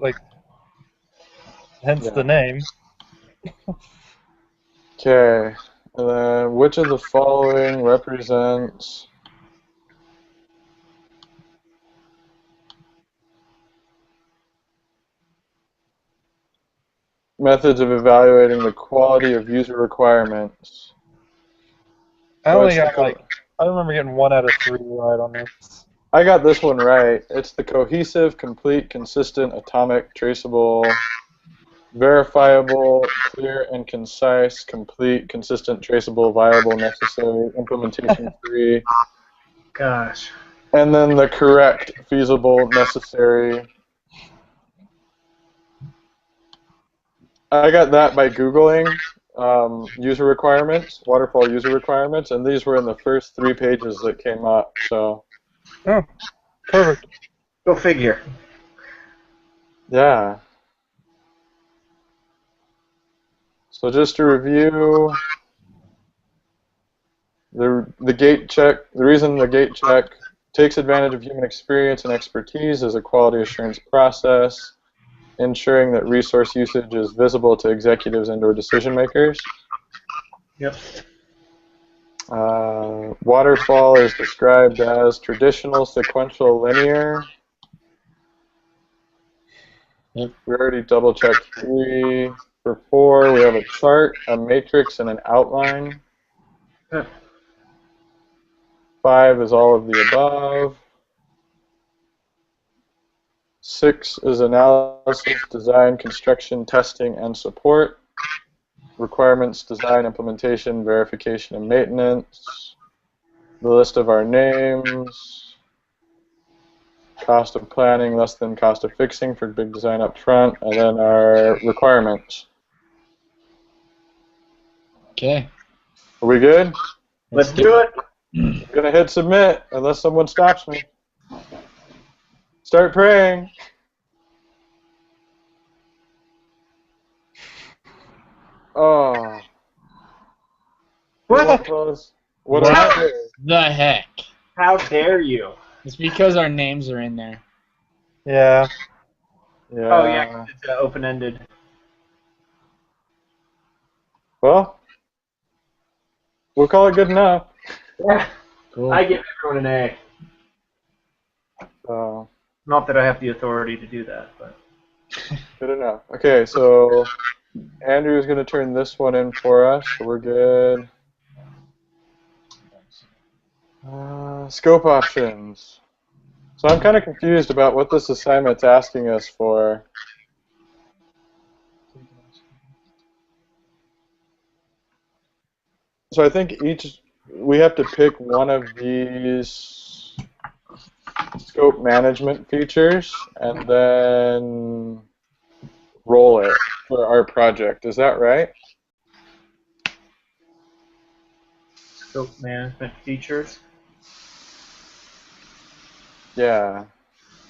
F: hence
E: Yeah.
F: the name.
E: Okay, and then which of the following represents methods of evaluating the quality of user requirements?
F: I
E: So
F: only
E: it's
F: got I remember getting 1 out of 3 right on this.
E: I got this one right. It's the cohesive, complete, consistent, atomic, traceable, verifiable, clear and concise, complete, consistent, traceable, viable, necessary, implementation free,
B: Gosh.
E: and then the correct, feasible, necessary. I got that by Googling user requirements, waterfall user requirements, and these were in the first 3 pages that came up. So,
F: Oh, perfect.
B: Go figure.
E: yeah. So just to review, the gate check, the reason the gate check takes advantage of human experience and expertise is a quality assurance process, ensuring that resource usage is visible to executives and/or decision makers.
B: Yep.
E: Waterfall is described as traditional, sequential, linear.
C: Yep.
E: We already double-checked 3. For 4, we have a chart, a matrix, and an outline.
B: Huh.
E: 5 is all of the above. 6 is analysis, design, construction, testing, and support. Requirements, design, implementation, verification, and maintenance. The list of our names. Cost of planning less than cost of fixing for big design up front. And then our requirements.
C: Okay.
E: Are we good?
B: Let's do it.
E: I'm going to hit submit unless someone stops me. Start praying. Oh.
B: What?
E: What did I do?
C: The heck?
B: How dare you?
C: It's because our names are in there.
F: Yeah.
E: Yeah.
B: Oh, yeah, 'cause it's open-ended.
E: Well, we'll call it good enough.
B: Yeah.
C: Cool.
B: I give everyone an A.
E: So,
B: Not that I have the authority to do that, but.
E: good enough. Okay, so Andrew's going to turn this one in for us, so we're good. Scope options. So I'm kind of confused about what this assignment's asking us for. So I think we have to pick one of these scope management features and then roll it for our project. Is that right?
B: Scope management features.
E: Yeah.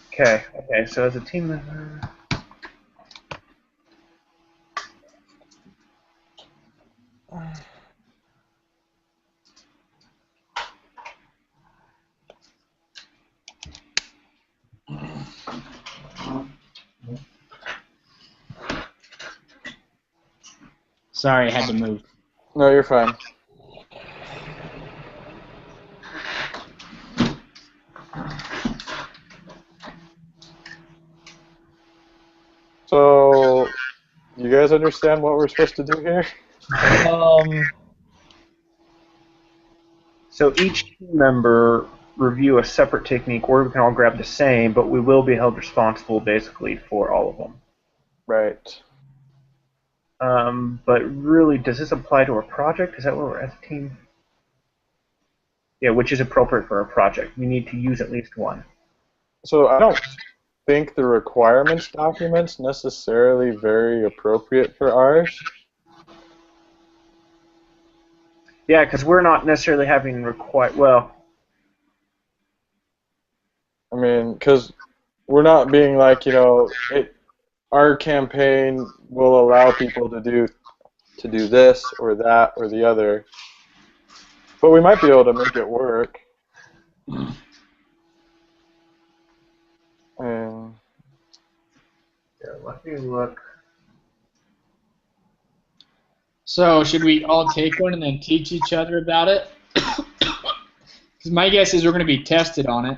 B: Okay, so as a team member.
C: Sorry, I had to move.
E: No, you're fine. So, you guys understand what we're supposed to do here?
B: So each team member review a separate technique, or we can all grab the same, but we will be held responsible basically for all of them.
E: Right.
B: But really, does this apply to a project? Is that what we're as a team? Yeah, which is appropriate for a project. We need to use at least one.
E: So I don't think the requirements document's necessarily very appropriate for ours.
B: Yeah, because we're not necessarily having well.
E: I mean, because we're not being like, our campaign will allow people to do to do this or that or the other. But we might be able to make it work. And
B: Yeah, let me look.
C: So should we all take one and then teach each other about it? Because my guess is we're going to be tested on it.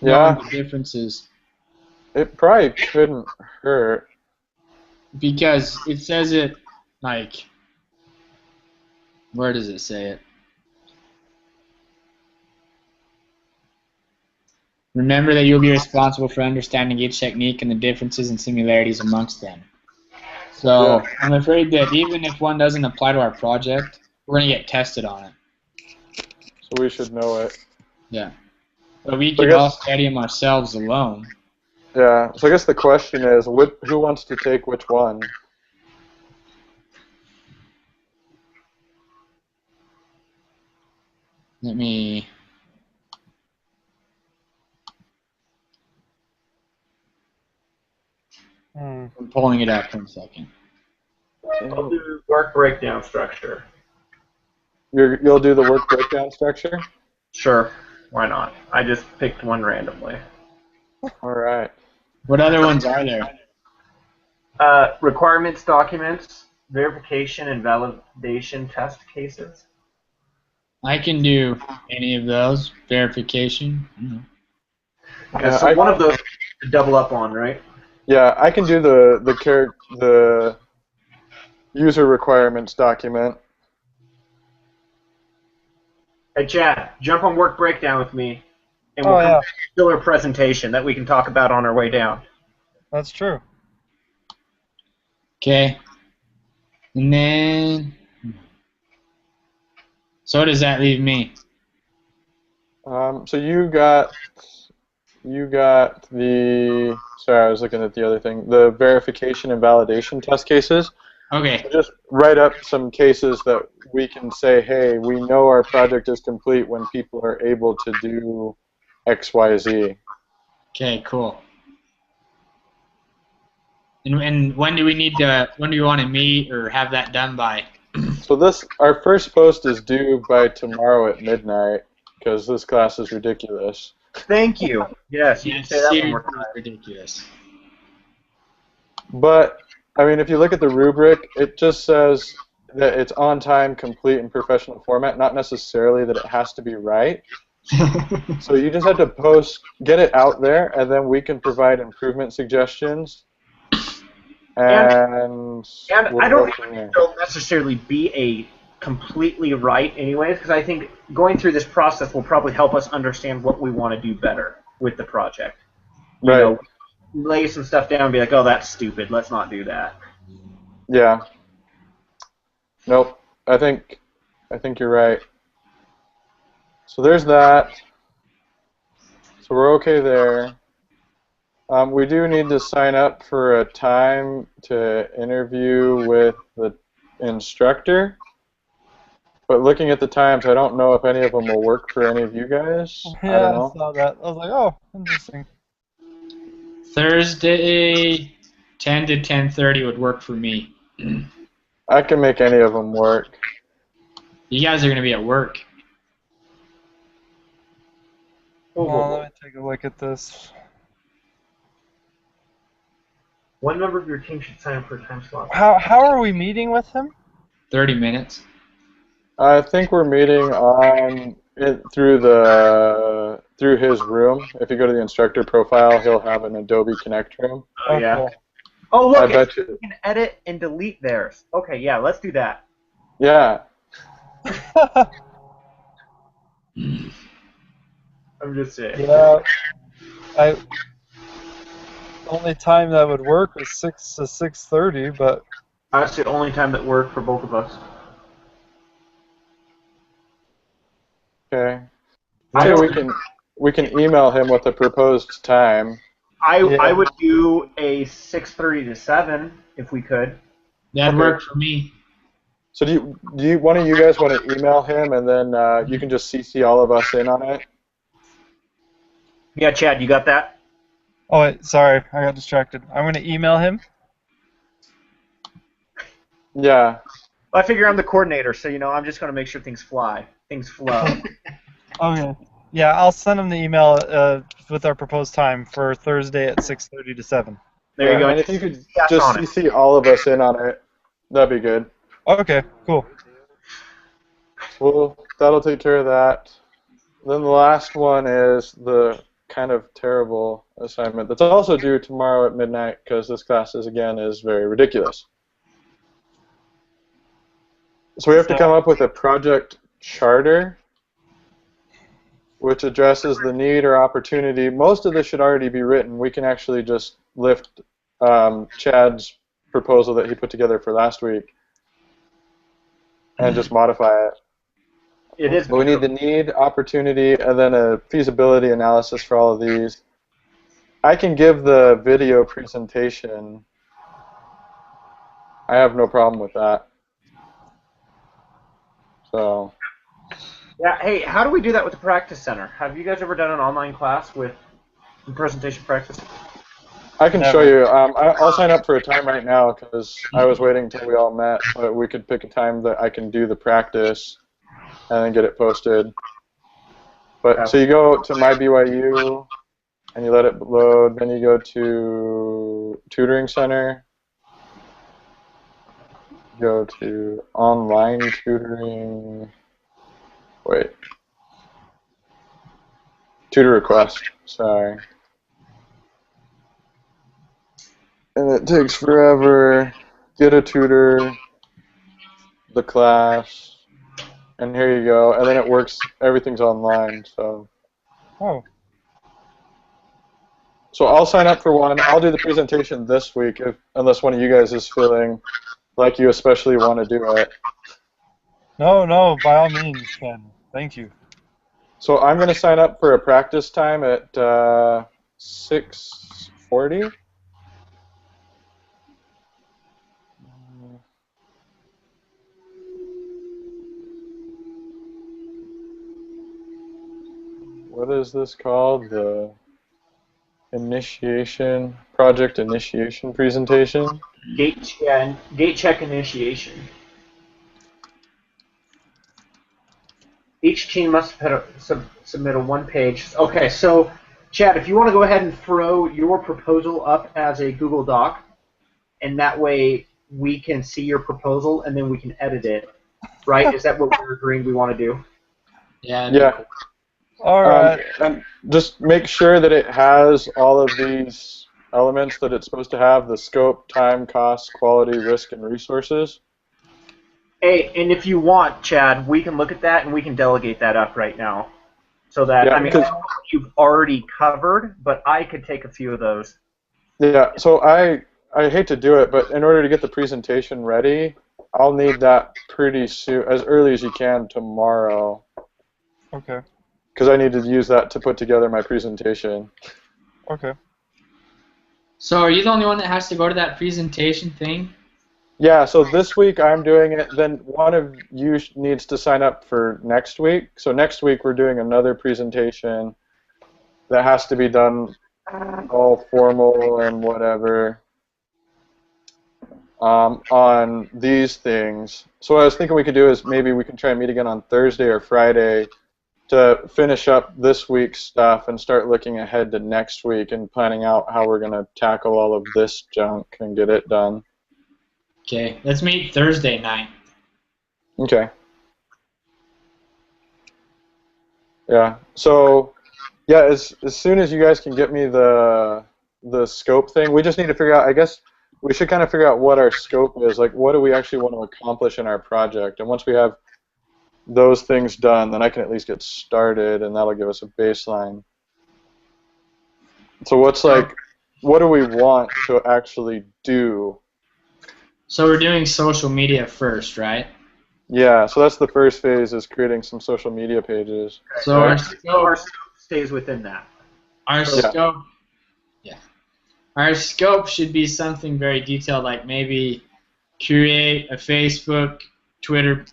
E: yeah,
C: Knowing the differences.
E: it probably couldn't hurt.
C: Because it says it like, where does it say it? Remember that you'll be responsible for understanding each technique and the differences and similarities amongst them. So
E: Yeah.
C: I'm afraid that even if one doesn't apply to our project, we're going to get tested on it.
E: So we should know it.
C: Yeah. But we
E: So I
C: can all
E: guess-
C: study them ourselves alone.
E: Yeah, so I guess the question is, who wants to take which one?
C: Let me...
F: Hmm.
C: I'm pulling it up 1 second.
B: I'll do work breakdown structure.
E: You'll do the work breakdown structure?
B: Sure, why not? I just picked one randomly.
E: All right.
C: What other ones are there?
B: Requirements documents, verification and validation test cases.
C: I can do any of those. Verification.
B: Yeah, so one of those to double up on, right?
E: Yeah, I can do the user requirements document.
B: Hey, Chad, jump on work breakdown with me, and we'll
F: Oh,
B: come
F: yeah.
B: to a killer presentation that we can talk about on our way down.
F: That's true.
C: Okay. And then... So what does that leave me?
E: So you got the, sorry, I was looking at the other thing, the verification and validation test cases.
C: Okay.
E: Just write up some cases that we can say, hey, we know our project is complete when people are able to do X, Y, Z.
C: Okay, cool. And when do we want to meet or have that done by?
E: So our first post is due by tomorrow at midnight, because this class is ridiculous.
B: Thank you. Yes, you can say that one more
C: Seriously
B: time.
C: ridiculous.
E: But, I mean, if you look at the rubric, it just says that it's on time, complete, and professional format, not necessarily that it has to be right. So you just have to get it out there, and then we can provide improvement suggestions. And we'll
B: I
E: go
B: don't
E: from
B: think
E: there.
B: it'll necessarily be a completely right anyways, because I think going through this process will probably help us understand what we want to do better with the project. You
E: Right.
B: know, lay some stuff down and be like, oh, that's stupid, let's not do that.
E: Yeah. Nope. I think you're right. So there's that. So we're okay there. We do need to sign up for a time to interview with the instructor. But looking at the times, I don't know if any of them will work for any of you guys. I
F: Yeah,
E: don't
F: I
E: know.
F: saw that. I was like, oh, interesting.
C: Thursday, 10 to 10:30 would work for me.
E: I can make any of them work.
C: You guys are going to be at work.
F: Well, let me take a look at this.
B: One member of your team should sign up for a time slot.
F: How are we meeting with him?
C: 30 minutes.
E: I think we're meeting on it through his room. If you go to the instructor profile, he'll have an Adobe Connect room.
B: Oh, yeah.
F: cool.
B: Oh,
E: I
B: look,
E: bet
B: you
E: you.
B: can edit and delete theirs. Okay, yeah, let's do that.
E: Yeah.
B: I'm just saying.
F: Yeah. Only time that would work was 6 to 6:30, but
B: That's the only time that worked for both of us.
E: Okay.
B: I
E: So
B: don't-
E: we can email him with a proposed time.
B: I would do a 6:30 to 7 if we could.
C: That'd
E: Okay.
C: work for me.
E: So do you one of you guys want to email him, and then you can just CC all of us in on it?
B: Yeah, Chad, you got that?
F: oh wait, sorry, I got distracted. I'm gonna email him.
E: Yeah.
B: I figure I'm the coordinator, so I'm just going to make sure things flow.
F: Okay. Yeah, I'll send them the email with our proposed time for Thursday at 6:30 to 7.
B: There you go.
E: And if you could
B: Yes,
E: just
B: on it.
E: CC all of us in on it, that'd be good.
F: Okay, cool.
E: Well, that'll take care of that. Then the last one is the kind of terrible assignment that's also due tomorrow at midnight because this class is very ridiculous. So we have to come up with a project charter which addresses the need or opportunity. Most of this should already be written. We can actually just lift Chad's proposal that he put together for last week and just modify it.
B: It is.
E: But we need the need, opportunity, and then a feasibility analysis for all of these. I can give the video presentation. I have no problem with that. So.
B: Yeah. Hey, how do we do that with the practice center? Have you guys ever done an online class with presentation practice?
E: I can show you. I'll sign up for a time right now because I was waiting until we all met. But we could pick a time that I can do the practice and then get it posted. But so you go to My BYU and you let it load. Then you go to Tutoring Center. Go to Online Tutoring. Wait. Tutor Request. Sorry. And it takes forever. Get a tutor. The class. And here you go. And then it works. Everything's online. So.
F: Oh.
E: So I'll sign up for one. I'll do the presentation this week, unless one of you guys is feeling like you especially want to do it.
F: No, by all means, Ken. Thank you.
E: So I'm going to sign up for a practice time at 6:40. What is this called? The project initiation presentation?
B: Gate check initiation. Each team must submit a one-page. Okay, so Chad, if you want to go ahead and throw your proposal up as a Google Doc, and that way we can see your proposal and then we can edit it, right? Is that what we're agreeing we want to do?
C: Yeah.
E: Yeah.
F: All right.
E: And just make sure that it has all of these elements that it's supposed to have: the scope, time, cost, quality, risk, and resources.
B: Hey, and if you want, Chad, we can look at that and we can delegate that up right now. So that,
E: Yeah,
B: I mean, you've already covered, but I could take a few of those.
E: Yeah, so I hate to do it, but in order to get the presentation ready, I'll need that pretty soon, as early as you can tomorrow.
F: Okay.
E: Because I need to use that to put together my presentation.
F: Okay.
C: So are you the only one that has to go to that presentation thing?
E: Yeah, so this week I'm doing it, then one of you needs to sign up for next week. So next week we're doing another presentation that has to be done all formal and whatever on these things. So what I was thinking we could do is maybe we can try and meet again on Thursday or Friday to finish up this week's stuff and start looking ahead to next week and planning out how we're going to tackle all of this junk and get it done.
C: Okay, let's meet Thursday night.
E: Okay. Yeah. So, yeah, as soon as you guys can get me the scope thing, we just need to figure out. I guess we should kind of figure out what our scope is. Like, what do we actually want to accomplish in our project? And once we have those things done, then I can at least get started, and that'll give us a baseline. So, what do we want to actually do?
C: So we're doing social media first, right?
E: Yeah, so that's the first phase, is creating some social media pages.
C: So
B: Our scope stays within that.
C: Our scope should be something very detailed, like maybe create a Facebook, Twitter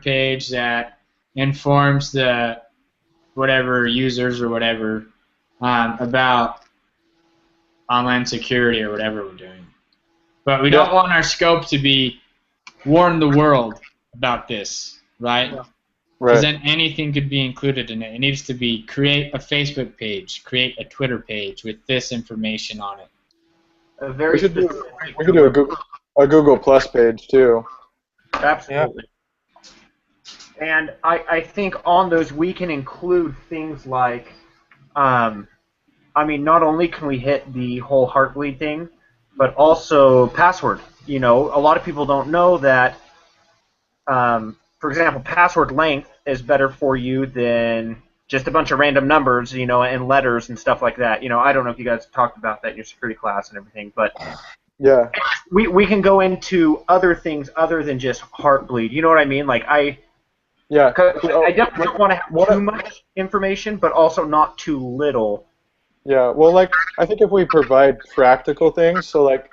C: page that informs the whatever users or whatever about online security or whatever we're doing. But we don't want our scope to be warn the world about this, right? Because
E: Right.
C: then anything could be included in it. It needs to be create a Facebook page, create a Twitter page with this information on it.
B: A very
E: We should do
B: specific.
E: we could do a Google Plus page too.
B: Absolutely. And I think on those we can include things like, I mean, not only can we hit the whole Heartbleed thing, but also password. You know, a lot of people don't know that, for example, password length is better for you than just a bunch of random numbers, you know, and letters and stuff like that. You know, I don't know if you guys talked about that in your security class and everything, but
E: Yeah.
B: we can go into other things other than just Heartbleed. You know what I mean? Like
E: Yeah.
B: 'cause I definitely don't want to have too much information, but also not too little.
E: Yeah, well, like, I think if we provide practical things, so, like,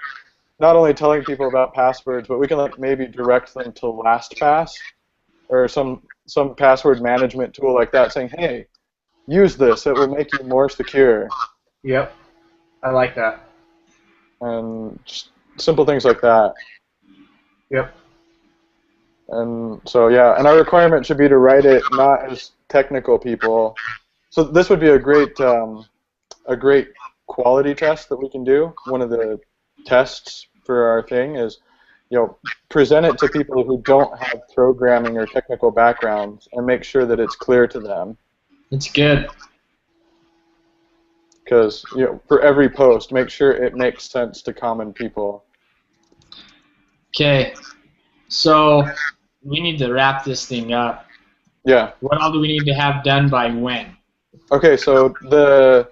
E: not only telling people about passwords, but we can, like, maybe direct them to LastPass or some password management tool like that saying, hey, use this, it will make you more secure.
B: Yep. I like that.
E: And just simple things like that.
B: Yep.
E: And so, yeah, and our requirement should be to write it not as technical people. So this would be a great quality test that we can do. One of the tests for our thing is, you know, present it to people who don't have programming or technical backgrounds and make sure that it's clear to them.
C: It's good.
E: Because, you know, for every post, make sure it makes sense to common people.
C: Okay, so we need to wrap this thing up.
E: Yeah.
C: What all do we need to have done by when?
E: Okay, so the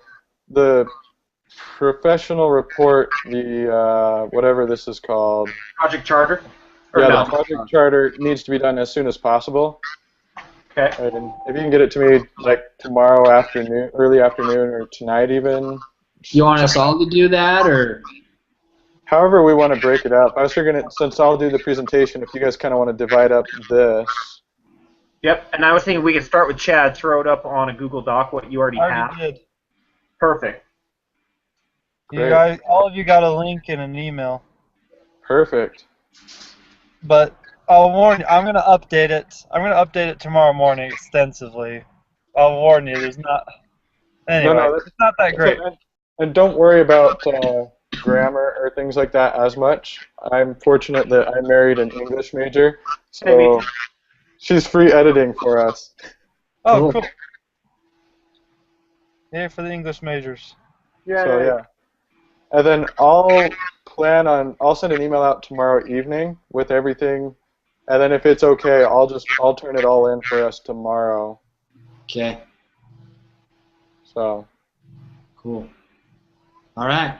E: professional report, the whatever this is called.
B: Project Charter? Or
E: Yeah,
B: no?
E: the project charter needs to be done as soon as possible.
B: Okay.
E: And if you can get it to me like tomorrow afternoon, early afternoon, or tonight even.
C: You want us all to do that, or?
E: However we want to break it up. I was figuring, since I'll do the presentation, if you guys kind of want to divide up this.
B: Yep. And I was thinking we could start with Chad, throw it up on a Google Doc, what you already
D: I
B: have.
D: already did.
B: Perfect.
D: You
E: Great.
D: guys, all of you got a link in an email.
E: Perfect.
D: But I'll warn you, I'm going to update it. I'm going to update it tomorrow morning extensively. I'll warn you, there's not... Anyway,
E: No,
D: it's not that great.
E: And don't worry about grammar or things like that as much. I'm fortunate that I married an English major, so she's free editing for us.
D: Oh, cool. Yeah, for the English majors.
B: Yeah.
E: So yeah. And then I'll send an email out tomorrow evening with everything, and then if it's okay, I'll turn it all in for us tomorrow.
C: Okay,
E: So
C: cool. All right.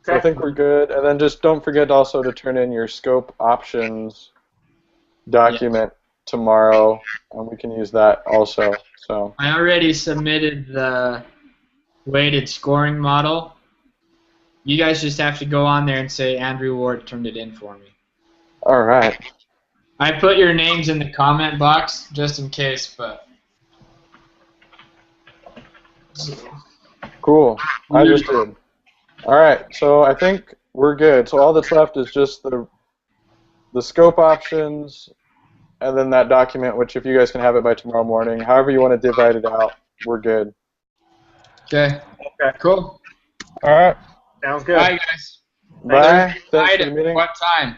E: So I think we're good. And then just don't forget also to turn in your scope options document tomorrow, and we can use that also. So
C: I already submitted the weighted scoring model. You guys just have to go on there and say Andrew Ward turned it in for me.
E: all right.
C: I put your names in the comment box just in case, but
E: Cool. I just did. All right. So I think we're good. So all that's left is just the scope options, and then that document, which if you guys can have it by tomorrow morning, however you want to divide it out, we're good.
C: okay.
B: Okay.
C: Cool.
D: All right.
B: Sounds good.
C: Bye, guys.
E: Bye. Thanks for
C: Tonight
E: the
C: at
E: meeting.
C: what time?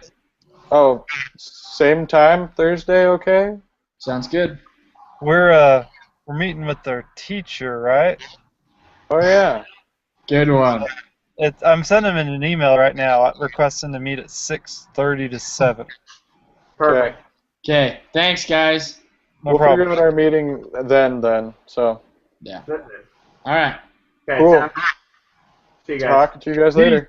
E: Oh, same time Thursday, okay?
C: Sounds good.
D: We're meeting with their teacher, right?
E: Oh yeah.
C: Good one.
D: I'm sending him an email right now requesting to meet at 6:30 to 7.
B: Perfect.
C: Okay. Thanks, guys.
D: No
E: We'll
D: problem.
E: figure out our meeting then. So
C: Yeah.
B: Good.
C: All right.
B: Okay.
E: Cool.
B: See you guys.
E: talk to you guys later.